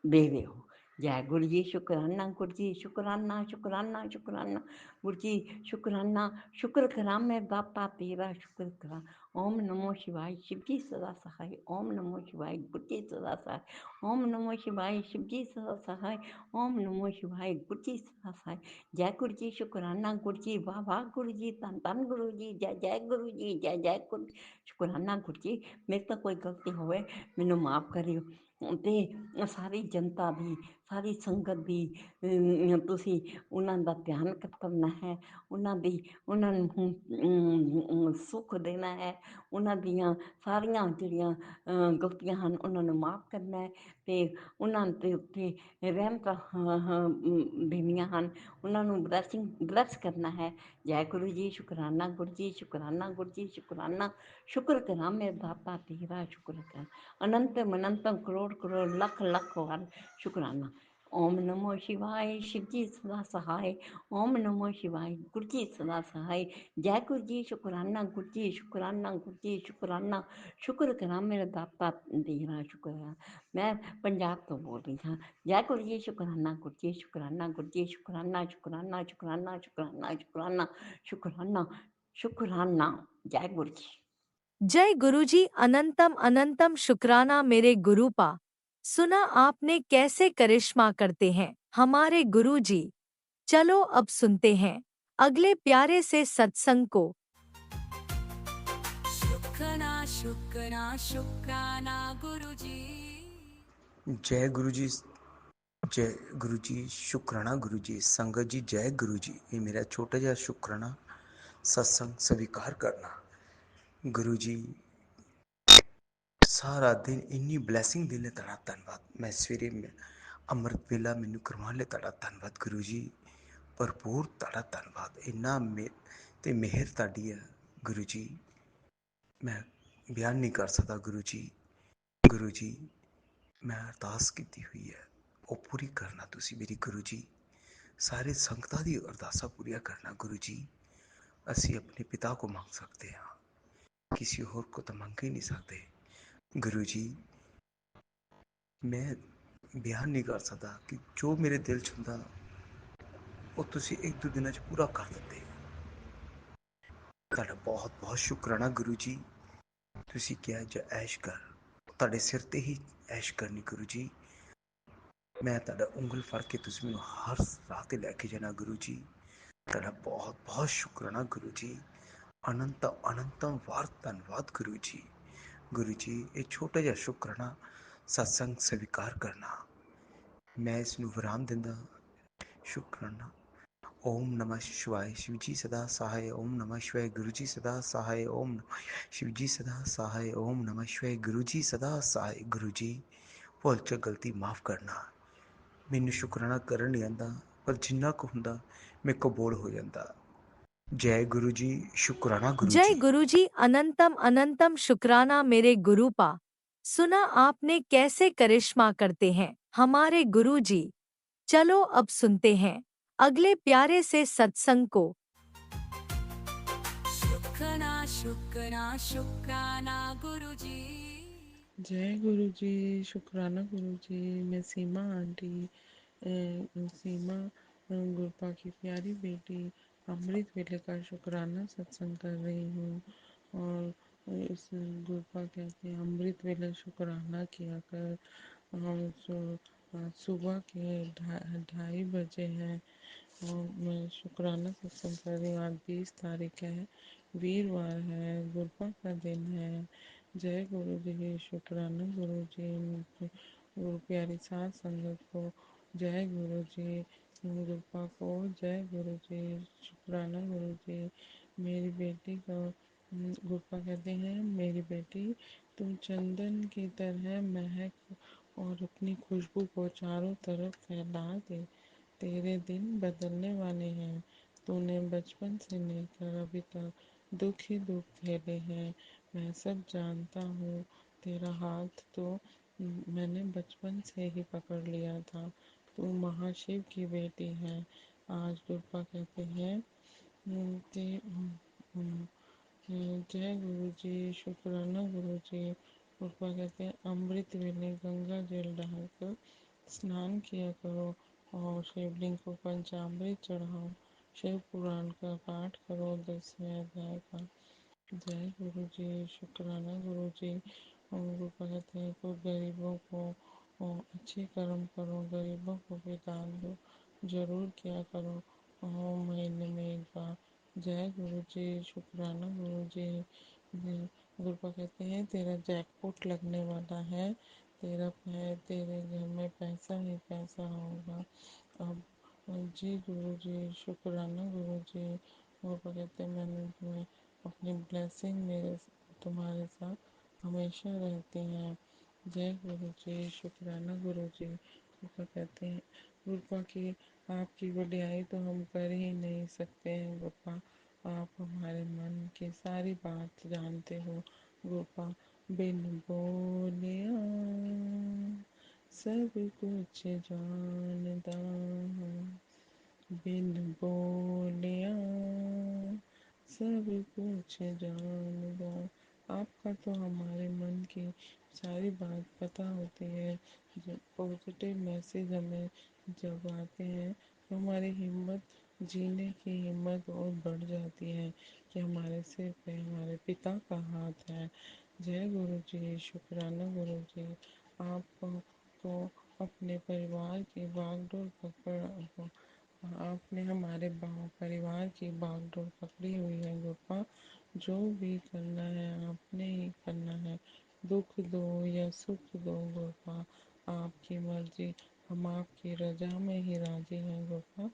दे रहे हो। जय गुरु जी, शुक्राना गुरु जी, शुक्राना शुक्राना शुक्राना गुरु जी शुक्राना, शुक्र करा मैं बापा तेरा शुक्र करा। ओम नमो शिवाय, शिव जी सदा सहाय। ओम नमो शिवाय, गुरु जी सदा सहाय। ओम नमो शिवाय, शिव जी सदा सहाय। ओम नमो शिवाय, गुरु जी सदा सहाय। जय गुरु जी, शुक्राना गुरु जी, वाह वाह गुरु जी, धन धन गुरु जी, जय जय गुरु जी, जय जय गुरु। शुक्राना गुरु जी, मेरे तो कोई गलती होवे मैनू माफ़ करियो ਤੇ ਸਾਰੀ ਜਨਤਾ ਦੀ, ਸਾਰੀ ਸੰਗਤ ਦੀ ਤੁਸੀਂ ਉਹਨਾਂ ਦਾ ਧਿਆਨ ਕਰਨਾ ਹੈ, ਉਹਨਾਂ ਨੂੰ ਸੁੱਖ ਦੇਣਾ ਹੈ, ਉਹਨਾਂ ਦੀਆਂ ਸਾਰੀਆਂ ਜਿਹੜੀਆਂ ਗਲਤੀਆਂ ਹਨ ਉਹਨਾਂ ਨੂੰ ਮਾਫ਼ ਕਰਨਾ ਹੈ ਤੇ ਉਹਨਾਂ ਦੇ ਉੱਤੇ ਰਹਿਮਤਾਂ ਦੇਣੀਆਂ ਹਨ, ਉਹਨਾਂ ਨੂੰ ਬਲੈਸ ਕਰਨਾ ਹੈ। ਜੈ ਗੁਰੂ ਜੀ, ਸ਼ੁਕਰਾਨਾ ਗੁਰੂ ਜੀ, ਸ਼ੁਕਰਾਨਾ ਗੁਰੂ ਜੀ, ਸ਼ੁਕਰਾਨਾ। ਸ਼ੁਕਰ ਕਰਾਂ ਮੇਰੇ ਦਾਤਾ ਤੇਰਾ ਸ਼ੁਕਰ ਕਰਾਂ, ਅਨੰਤ ਅਨੰਤ ਕਰੋੜ ਕਰੋੜ ਲੱਖ ਲੱਖ ਵਾਰ ਸ਼ੁਕਰਾਨਾ। ओम नमो शिवाय, शिव जी सदा सहाय। ओम नमो शिवाय, गुरु जी सदा सहाय। जय गुरु जी, शुकराना गुरु जी, शुकराना गुरु जी, शुकराना। शुक्र करा मेरा दाता तेरा शुक्र करा। मैं पंजाब तो बोल रही हाँ। जय गुरु जी, शुकराना गुरु जी, शुकराना गुरु जी, शुकराना शुकराना शुकराना शुकराना शुकराना शुकराना शुकराना। जय गुरु जी। जय गुरुजी, अनंतम अनंतम शुक्राना मेरे गुरुपा। सुना आपने कैसे करिश्मा करते हैं हमारे गुरुजी। चलो अब सुनते हैं अगले प्यारे से सत्संग को। शुक्राना शुक्राना शुक्राना गुरु जी। जय गुरु जी, जय गुरु जी, शुक्राना गुरु जी। संगत जी जय गुरु जी। ये मेरा छोटा जिहा शुक्राना सत्संग स्वीकार करना। गुरु जी सारा दिन इन्नी ब्लैसिंग देने तेरा धन्नवाद। मैं सवेरे अमृत वेला मैनू करवाने तेरा धन्नवाद गुरु जी। भरपूर तेरा धन्नवाद। इन्ना ते मेहर ताड़ी है गुरु जी, मैं बयान नहीं कर सकता गुरु जी। गुरु जी मैं अरदास की हुई है वो पूरी करना तुसी मेरी गुरु जी। सारे संगतां दी अरदासां पूरियां करना गुरु जी। असी अपने पिता को मांग सकते हैं, किसी और को तो मांग ही नहीं सकते गुरु जी। मैं बयान नहीं कर सकता कि जो मेरे दिल च हुंदा वो तुसी एक दो दिनों च पूरा कर दिंदे। तुहाडा बहुत बहुत शुक्राना गुरु जी। तुसी क्या जो ऐश कर, तुहाडे सिर ते ही ऐश करनी गुरु जी। मैं तुहाडा उंगल फड़ के तुसी मैनूं हर राह ते लैके जाना गुरु जी। तुहाडा बहुत बहुत शुक्राना गुरु जी। अनंत अनंतम वार धन्नवाद गुरु जी। गुरु जी ये छोटा जिहा शुक्राना सत्संग स्वीकार करना। मैं इसनूं विराम दिंदा। शुक्राना। ओम नमः शिवाय, शिव जी सदा सहाय। ओम नमः शिवाय, गुरु जी सदा सहाय। ओम नमः शिव जी सदा सहाय। ओम नमः शिवाय, गुरु जी सदा सहाय। गुरु जी भुल च गलती माफ़ करना। मैनूं शुकराना करन नहीं आंदा, पर जिन्ना कुछ हुंदा मेरे को बोल हो जाता। जय गुरु जी, शुकराना गुरु जय जी। गुरुजी, अनंतम अनंतम शुक्राना मेरे गुरुपा। सुना आपने कैसे करिश्मा करते हैं हमारे गुरुजी। चलो अब सुनते हैं अगले प्यारे से सत्संग को। शुक्राना शुक्राना शुक्राना गुरु जी। जय गुरु जी, शुक्राना गुरु जी। मैं सीमा आंटी सीमा गुरपा की प्यारी बेटी अमृत वेले का शुक्राना सत्संग कर रही हूँ। और इस गुरपा कहते हैं अमृत वेले शुक्राना किया कर। और सुबह के 2:30 बजे हैं और मैं शुक्राना सत्संग कर रही हूँ। आज 20 तारीख है, वीरवार है, गुरपा का दिन है। जय गुरु जी, शुक्राना गुरु जी। गुरु प्यारी सात संगत को जय गुरु जी। गुरपा को जय गुरु जी, शुक्राना गुरु जी। मेरी बेटी को गुरपा कहते हैं मेरी बेटी तुम चंदन की तरह महक और अपनी खुशबू को चारों तरफ फैला दे। तेरे दिन बदलने वाले हैं। तूने बचपन से लेकर अभी तक दुख ही दुख झेले हैं। मैं सब जानता हूँ। तेरा हाथ तो मैंने बचपन से ही पकड़ लिया था। तू महाशिव की बेटी है। आज दुर्गा कहते हैं जय गुरु जी, शुक्राना गुरु जी। दुर्गा कहते हैं अमृत वेले गंगा जल डालकर स्नान किया करो और शिवलिंग को पंचामृत चढ़ाओ। शिव पुराण का पाठ करो 10वें अध्याय का। जय गुरु जी। शुक्राना गुरु जी। गुरु कहते हैं कोई गरीबों को अच्छे कर्म करो, गरीबों को भी दान दो, जरूर किया करो महीने में एक बार। जय गुरु जी। शुक्राना गुरु जी। गुरु कहते हैं तेरा जैकपॉट लगने वाला है, तेरे घर में पैसा ही पैसा होगा अब। जी गुरु जी। शुक्राना गुरु जी। वो कहते हैं मैंने तुम्हें अपनी ब्लेसिंग मेरे तुम्हारे साथ हमेशा रहती हैं। जय गुरु जी। शुक्राना गुरु जी। गुरु कहते हैं गुरुपा की आपकी वडियाई तो हम कर ही नहीं सकते हैं गुरुपा, आप हमारे मन की सारी बात जानते हो गुरुपा। बिन बोलिया सब कुछ जानता हूँ, बिन बोलिया सब कुछ जानदा। आपका तो हमारे मन की सारी बात पता होती है। जब पॉजिटिव मैसेज हमें जब आते हैं तो हमारी हिम्मत, जीने की हिम्मत और बढ़ जाती है कि हमारे सिर पे हमारे पिता का हाथ है। जय गुरु जी। शुक्राना गुरु जी। आप तो अपने परिवार की बागडोर पकड़, आपने हमारे परिवार की बागडोर पकड़ी हुई है गुरुपा। जो भी करना है आपने ही करना है, दुख दो या सुख दो गुरुपा, आपकी मर्जी, हम आपकी रजा में ही राजी हैं गुरुपा।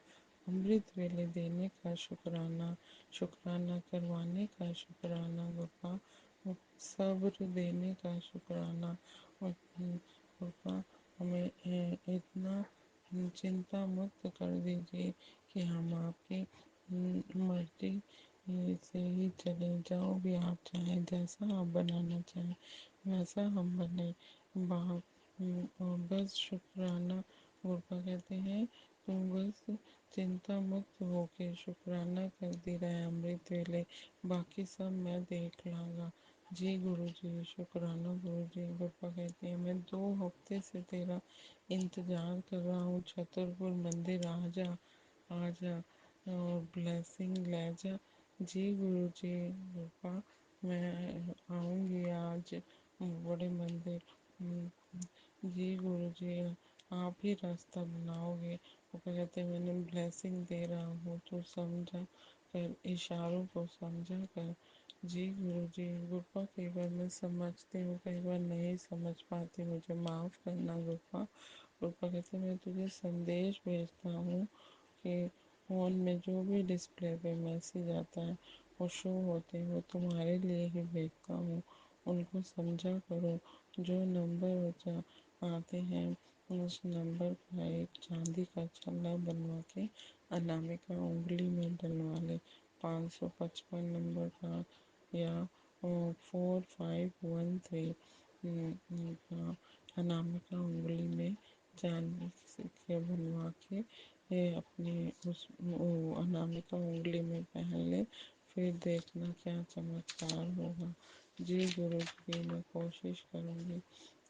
अमृत वेले देने का शुक्राना, शुक्राना करवाने का शुक्राना गुरुपा, सब्र देने का शुक्राना गुरुपा। हमें इतना चिंता मुक्त कर दीजिए कि हम आपकी मर्जी से ही चले। जाओ भी आप चाहें, जैसा आप बनाना चाहें वैसा हम बने। और बस शुक्राना गुरुपा कहते हैं तुम बस चिंता मुक्त होके शुक्राना करती रहे अमृत वेले, बाकी सब मैं देख लूँगा। जी गुरु जी। शुक्राना गुरु जी। गुरुपा कहते हैं मैं 2 हफ्ते से तेरा इंतज़ार कर रहा हूँ, छतरपुर मंदिर आ जा, आ जा और ब्लेसिंग ले जा। जी गुरु जी। कृपा मैं आऊँगी आज बड़े मंदिर। जी गुरु जी। आप ही रास्ता बनाओगे। वो कहते मैंने ब्लेसिंग दे रहा हूँ तो समझा कर, इशारों को समझा कर। जी गुरु जी। गुरुपा कई बार मैं समझती हूँ, कई बार नहीं समझ पाती, मुझे माफ़ करना गुरुपा। गुरुपा कहते मैं तुझे संदेश भेजता हूँ कि फ़ोन में जो भी डिस्प्ले पे मैसेज आता है वो शो होते हैं, वो तुम्हारे लिए ही भेजता हूँ, उनको समझा करो। जो नंबर आते हैं उस नंबर का एक चांदी का छल्ला बनवा के अनामिका उंगली में डलवा ले। 555 नंबर का या 4513 का अनामिका उंगली में चांदी के सिक्के बनवा के अपनी उस अनामिका उंगली में पहन ले, फिर देखना क्या चमत्कार होगा। जी गुरु जी। मैं कोशिश करूँगी।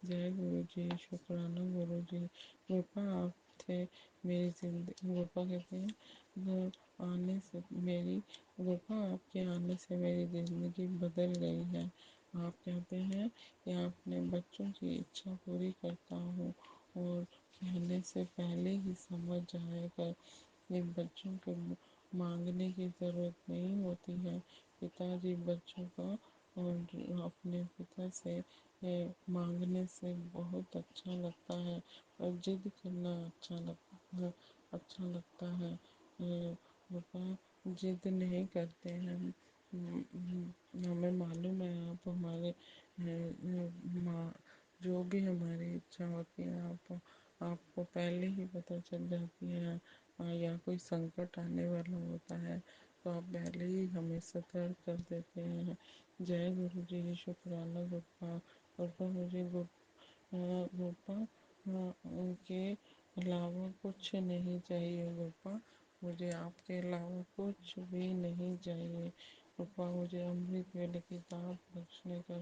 जय गुरु जी। शुक्राना गुरु जी। कृपा आप थे मेरी जिंदगी, कृपा कहते हैं आने से मेरी, कृपा आपके आने से मेरी ज़िंदगी बदल गई है। आप कहते हैं कि आपने बच्चों की इच्छा पूरी करता हूँ और कहने से पहले ही समझ जाएगा। ये बच्चों को मांगने की ज़रूरत नहीं होती है। पिताजी बच्चों का और अपने पिता से मांगने से बहुत अच्छा लगता है और जिद करना अच्छा लगता है। पापा जिद नहीं करते हैं। हमें मालूम है आप हमारे माँ, जो भी हमारी इच्छा होती है आपको पहले ही पता चल जाती है। या कोई संकट आने वाला होता है तो आप पहले ही हमें सतर्क कर देते हैं। जय गुरु जी। शुक्राना गुरुपा। गुरुपा मुझे गुरुपा उनके अलावा कुछ नहीं चाहिए गुरुपा, मुझे आपके अलावा कुछ भी नहीं चाहिए गुरुपा। मुझे अमृत वेले की दात बख्शने का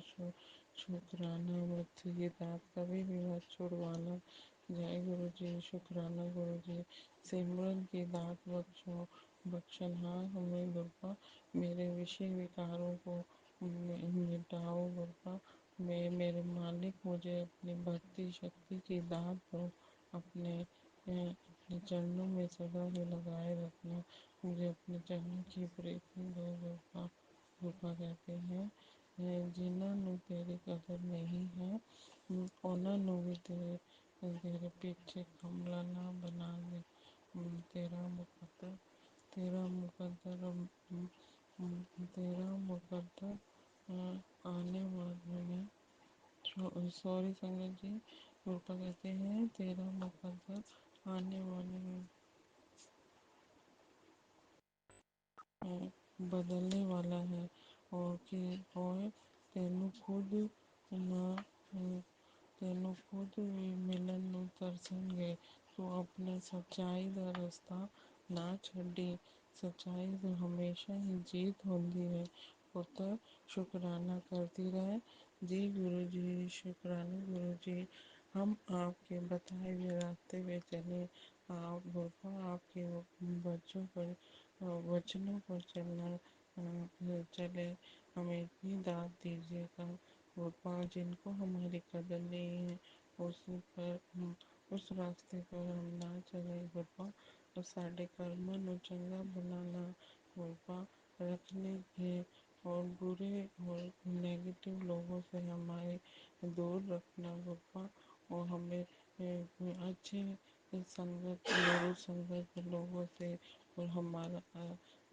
शुक्राना, मृत्यु की दात कभी भी मत छुड़वाना। जय गुरु जी। शुक्राना गुरु जी। सिमरन की दात बख्शो, बख्शनहार हमें गुरबा, मेरे विषय विकारों को मिटाओ गुरबा। मैं मेरे मालिक, मुझे अपनी भक्ति शक्ति की दात दो, अपने चरणों में सदा ही लगाए रखना, मुझे अपने चरणों की प्रीति दो गुरबा। गुरबा कहते हैं, जिन्हों ਨੂੰ तेरी कदर नहीं है ਉਹਨਾਂ ਨੂੰ भी तेरे पीछे कमला ना बना दे। तेरा मुकद्दर तेरा मुकद्दर तेरा मुकद्दर आने वाले में, सॉरी संगत जी, रूपा कहते हैं तेरा मुकद्दर आने वाले में बदलने वाला है, और तेनू खुद ना ਤੈਨੂੰ ਖੁਦ ਵੀ ਮਿਲਣ ਨੂੰ ਤਰਸਣਗੇ। ਤੂੰ ਆਪਣੇ ਸੱਚਾਈ ਦਾ ਰਸਤਾ ਨਾ ਛੱਡੀ, ਸੱਚਾਈ ਦੀ ਹਮੇਸ਼ਾ ਹੀ जीत होती है। पुत्र शुक्राना करती रहे। जी गुरु जी, शुक्राना गुरु जी। हम आपके बताए हुए रास्ते पे चले, आप बुरबा आपके वचनों पर चलना चले, हमें इतनी दात दीजिएगा बुरबा, जिनको हमारी कदर नहीं है उस रास्ते पर हम ना चले बुरबा, और साढ़े कर्मों ਨੂੰ ਚੰਗਾ बनाना बुरबा रखने के, और बुरे और नेगेटिव लोगों से हमारे दूर रखना बुरबा, और हमें अच्छे संगत गुरु संगत के लोगों से, और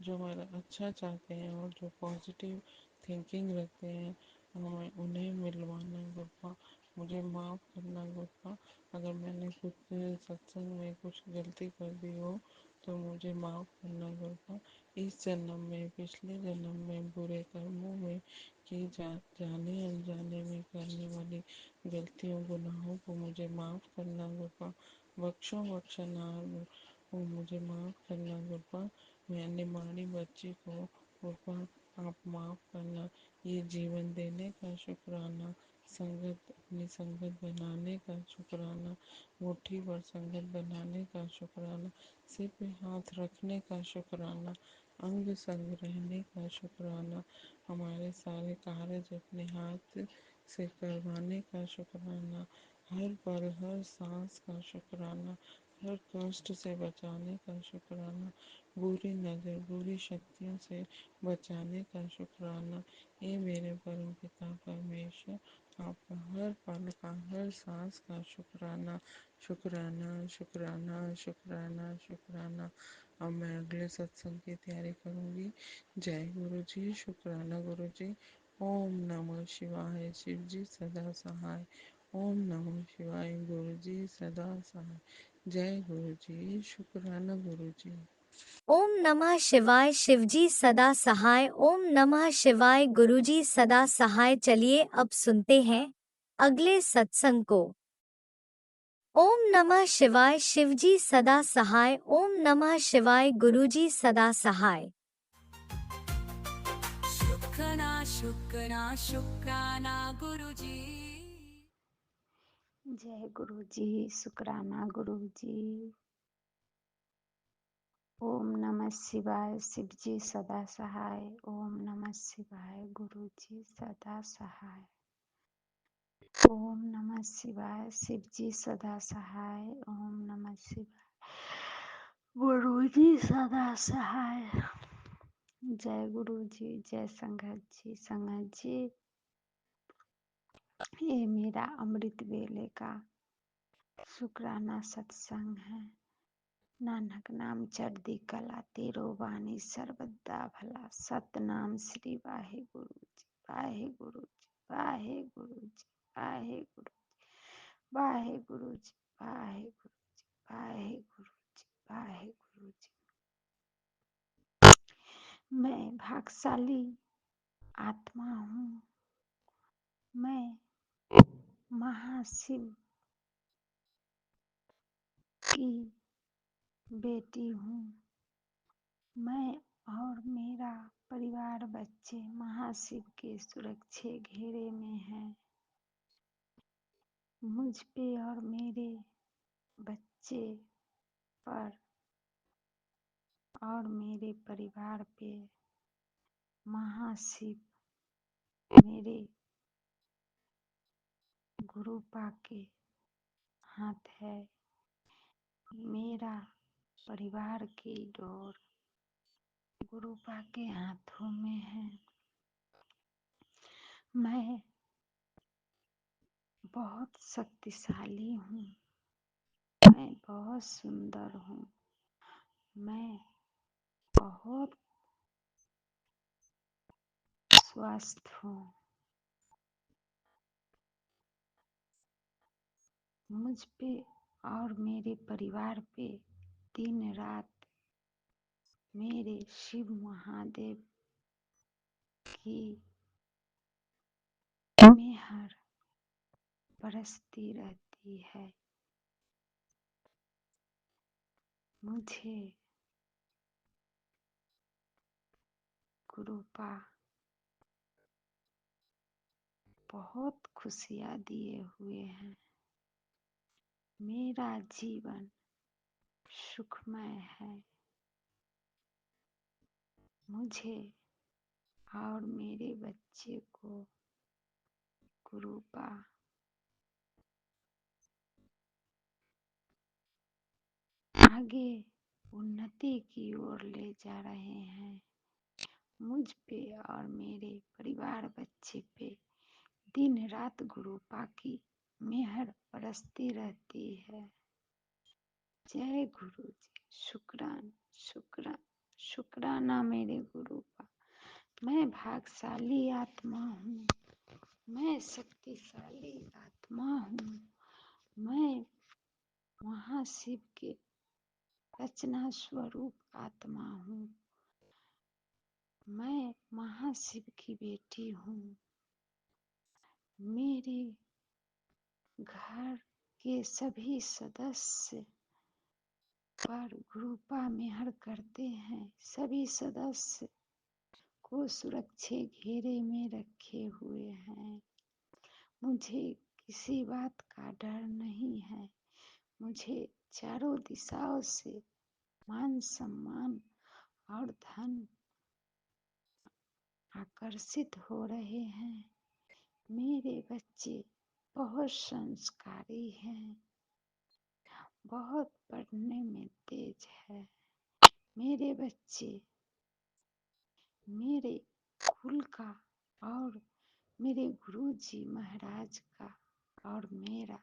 जो हमारा अच्छा चाहते हैं और जो पॉजिटिव थिंकिंग रखते हैं, हमें उन्हें मिलवाना गुरबा। मुझे माफ़ करना गुरबा, अगर मैंने कुछ सत्संग में कुछ गलती कर दी हो तो मुझे माफ़ करना गुरबा। इस जन्म में, पिछले जन्म में बुरे कर्मों में की जाने अनजाने में करने वाली गलतियों गुनाहों को मुझे माफ़ करना गुरबा। बख्शनार मुझे माफ़ करना गुरबा। मैंने माड़ी बच्ची को गुरबा आप माफ़ करना। ये जीवन देने का शुक्राना, अपनी संगत बनाने का शुक्राना, मुट्ठी भर संगत बनाने का शुक्राना, सिर पे हाथ रखने का शुक्राना, अंग संग रहने का शुक्राना, हमारे सारे कार्य अपने हाथ से करवाने का शुक्राना, हर पल हर सांस का शुक्राना, हर कष्ट से बचाने का शुक्राना, बुरी नज़र बुरी शक्तियों से बचाने का शुक्राना। ये मेरे परम पिता परमेश्वर, आपका हर पल का हर सांस का शुक्राना शुक्राना शुक्राना शुक्राना शुक्राना। अब मैं अगले सत्संग की तैयारी करूँगी। जय गुरु जी, शुक्राना गुरु जी। ओम नमः शिवाय, शिव जी सदा सहाय। ओम नमः शिवाय, गुरु जी सदा सहाय। जय गुरु जी, शुक्राना गुरु जी। ओम नमः शिवाय, शिवजी सदा सहाय। ओम नमः शिवाय, गुरुजी सदा सहाय। चलिए अब सुनते हैं अगले सत्संग को। ओम नमः शिवाय, शिवजी सदा सहाय। ओम नमः शिवाय, गुरुजी सदा सहाय। शुक्राना गुरुजी। जय गुरु जी, शुक्राना गुरु जी। ओम नमः शिवाय, शिव जी सदा सहाय। ओम नमः शिवाय, गुरु जी सदा सहाय। ओम नमः शिवाय, शिव जी सदा सहाय। ओम नमः शिवाय, गुरु जी सदा सहाय। जय गुरु जी, जय संगत जी। संगत जी, ये मेरा अमृत वेले का शुक्राना सत्संग है। नानक नाम चढ़दी कला, तेरो वाणी सर्वदा भला। सतनाम श्री वाहे गुरु जी, वाहे गुरु जी, वाहे गुरु जी, वाहे गुरु जी, वाहे गुरु जी, वाहे गुरु जी, वाहे गुरु जी, वाहे गुरु जी। मैं भाग्यशाली आत्मा हूँ। मैं महाशिव की बेटी हूँ। मैं और मेरा परिवार बच्चे महाशिव के सुरक्षित घेरे में हैं। मुझ पे और मेरे बच्चे पर और मेरे परिवार पे महाशिव मेरे गुरुपा के हाथ है। मेरा परिवार की डोर गुरुपा के हाथों में है। मैं बहुत शक्तिशाली हूँ। मैं बहुत सुंदर हूँ। मैं बहुत स्वस्थ हूँ। मुझ पे और मेरे परिवार पे दिन रात मेरे शिव महादेव की मेहर बरसती रहती है। मुझे गुरुपा बहुत खुशियाँ दिए हुए हैं। मेरा जीवन सुखमय है। मुझे और मेरे बच्चे को गुरुपा आगे उन्नति की ओर ले जा रहे हैं। मुझ पे और मेरे परिवार बच्चे पे दिन रात गुरुपा की मेहर बरसती रहती है। जय गुरु जी। शुक्रान शुक्रान शुक्राना मेरे गुरुपा। मैं भाग्यशाली आत्मा हूँ। मैं शक्तिशाली आत्मा हूँ। मैं महाशिव के रचना स्वरूप आत्मा हूँ। मैं महाशिव की बेटी हूँ। मेरे घर के सभी सदस्य पर गुरुपा मेहर करते हैं। सभी सदस्य को सुरक्षित घेरे में रखे हुए हैं। मुझे किसी बात का डर नहीं है। मुझे चारों दिशाओं से मान सम्मान और धन आकर्षित हो रहे हैं। मेरे बच्चे बहुत संस्कारी हैं। बहुत पढ़ने में तेज है। मेरे बच्चे मेरे कुल का और मेरे गुरुजी महाराज का और मेरा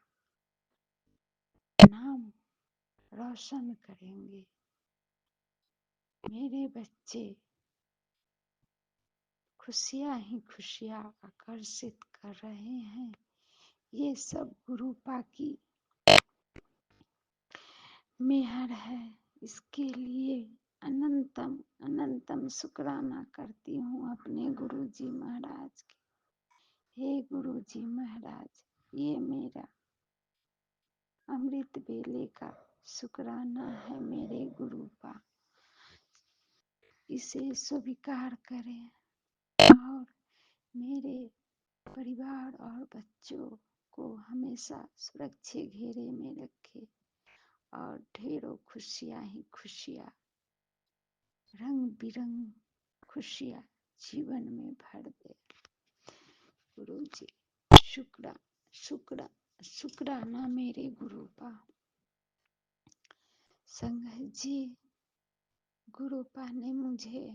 नाम रोशन करेंगे। मेरे बच्चे खुशियाँ ही खुशियाँ आकर्षित कर रहे हैं। ये सब गुरुपा की मेहर है। इसके लिए अनंतम अनंतम शुक्राना करती हूँ अपने गुरुजी महाराज के। हे गुरुजी महाराज, ये मेरा अमृत बेले का शुक्राना है मेरे गुरुपा। इसे स्वीकार करें और मेरे परिवार और बच्चों को हमेशा सुरक्षित घेरे में रखे और ढेरों खुशियाँ ही खुशियाँ, रंग बिरंग खुशियाँ जीवन में भर दे। गुरु जी शुक्रा शुक्रा शुक्राना मेरे गुरुपा। संगत जी, गुरुपा ने मुझे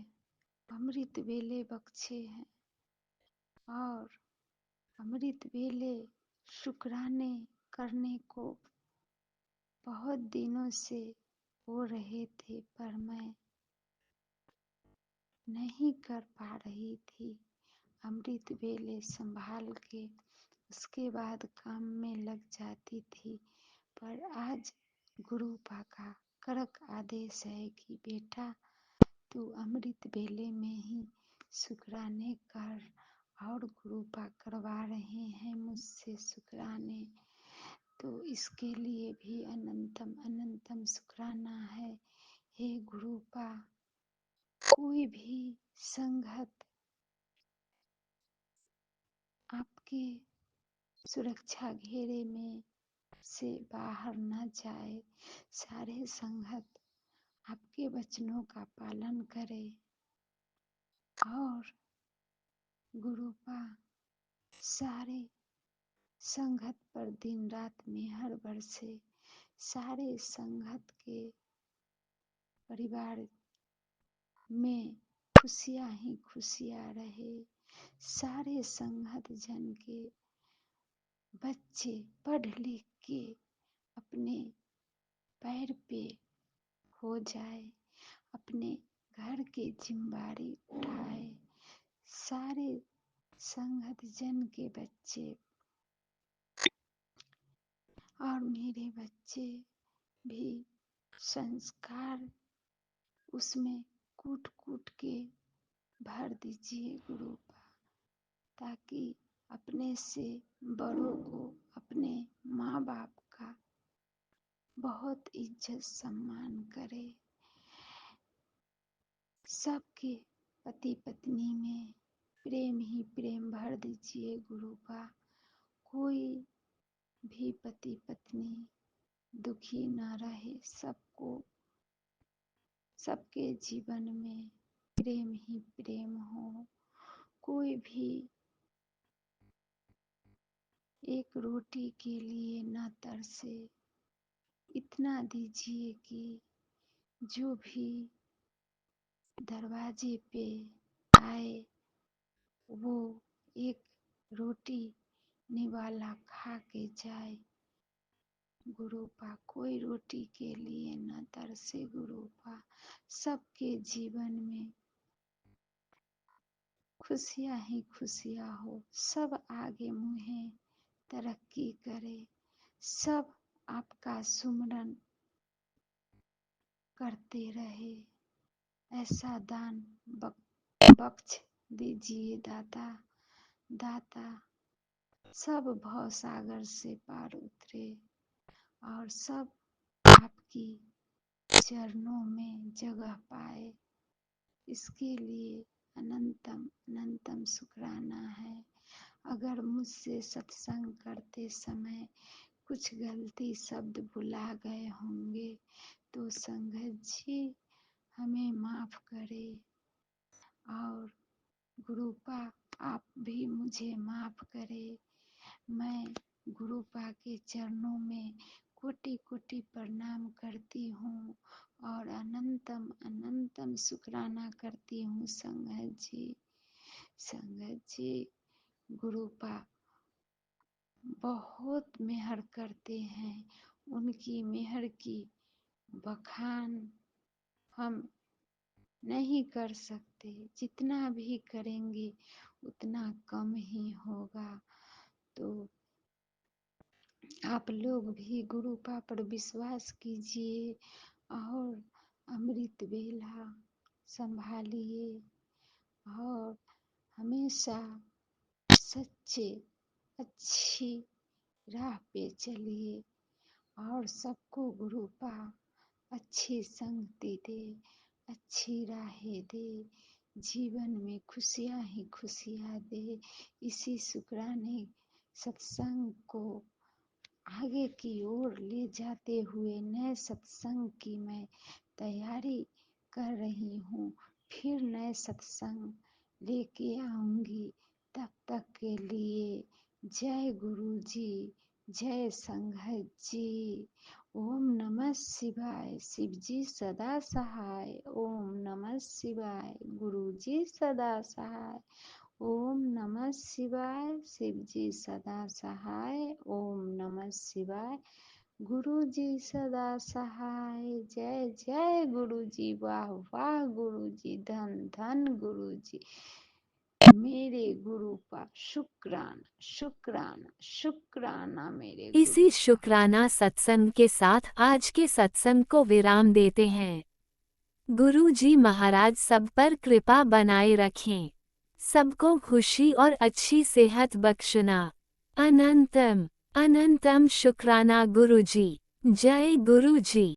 अमृत वेले बख्शे हैं और अमृत वेले शुक्राने करने को बहुत दिनों से हो रहे थे, पर मैं नहीं कर पा रही थी। अमृत वेले संभाल के उसके बाद काम में लग जाती थी। पर आज गुरुपा का कड़क आदेश है कि बेटा, तू अमृत वेले में ही शुक्राने कर, और गुरुपा करवा रहे हैं मुझसे शुक्राने, तो इसके लिए भी अनंतम अनंतम शुक्राना है। हे गुरुपा, कोई भी संगत आपके सुरक्षा घेरे में से बाहर न जाए। सारे संगत आपके वचनों का पालन करे और गुरुपा सारे संगत पर दिन रात मेहर बरसे, सारे संगत के परिवार में खुशियां ही खुशियां रहे, सारे संगत जन के बच्चे पढ़ लिख के अपने पैर पे हो जाए, अपने घर की जिम्मेदारी उठाए, सारे संगत जन के बच्चे और मेरे बच्चे भी संस्कार उसमें कूट कूट के भर दीजिए गुरुपा, ताकि अपने से बड़ों को, अपने माँ बाप का बहुत इज्जत सम्मान करे। सबके पति पत्नी में प्रेम ही प्रेम भर दीजिए गुरुपा, कोई भी पति पत्नी दुखी न रहे, सबको सबके जीवन में प्रेम ही प्रेम हो, कोई भी एक रोटी के लिए न तरसे, इतना दीजिए कि जो भी दरवाजे पे आए वो एक रोटी निवाला खा के जाए गुरुपा, कोई रोटी के लिए न तरसे गुरुपा, सबके जीवन में खुशियां ही खुशियां हो, सब आगे मुहे तरक्की करे, सब आपका सुमरन करते रहे, ऐसा दान बख्श दीजिए दाता। दाता सब भव सागर से पार उतरे और सब आपकी चरणों में जगह पाए, इसके लिए अनंतम अनंतम शुक्राना है। अगर मुझसे सत्संग करते समय कुछ गलती शब्द भुला गए होंगे तो संगत जी हमें माफ करे और गुरुपा आप भी मुझे माफ करे। मैं गुरुपा के चरणों में कोटि कोटि प्रणाम करती हूँ और अनंतम अनंतम शुक्राना करती हूँ संगत जी। संगत जी गुरुपा बहुत मेहर करते हैं, उनकी मेहर की बखान हम नहीं कर सकते, जितना भी करेंगे उतना कम ही होगा। तो आप लोग भी गुरुपा पर विश्वास कीजिए और अमृत वेला संभालिए और हमेशा सच्चे अच्छी राह पे चलिए और सबको गुरुपा अच्छी संगति दे, अच्छी राहें दे, जीवन में खुशियां ही खुशियां दे। इसी शुक्राने सत्संग को आगे की ओर ले जाते हुए नए सत्संग की मैं तैयारी कर रही हूँ, फिर नए सत्संग लेके आऊंगी। तब तक के लिए जय गुरु जी, जय संगत जी। ओम नमः शिवाय, शिव जी सदा सहाय। ओम नमः शिवाय, गुरु जी सदा सहाय। ओम नमः शिवाय, शिव जी सदा सहाय। ओम नमः शिवाय, गुरु जी सदा सहाय। जय जय गुरु जी, वाह वाह गुरु जी, धन धन गुरु जी। मेरे गुरु का शुक्राना शुक्राना शुक्राना मेरे इसी गुरु का। शुक्राना सत्संग के साथ आज के सत्संग को विराम देते हैं। गुरु जी महाराज सब पर कृपा बनाए रखें, सबको खुशी और अच्छी सेहत बख्शना। अनंतम अनंतम शुक्राना गुरु जी। जय गुरु जी।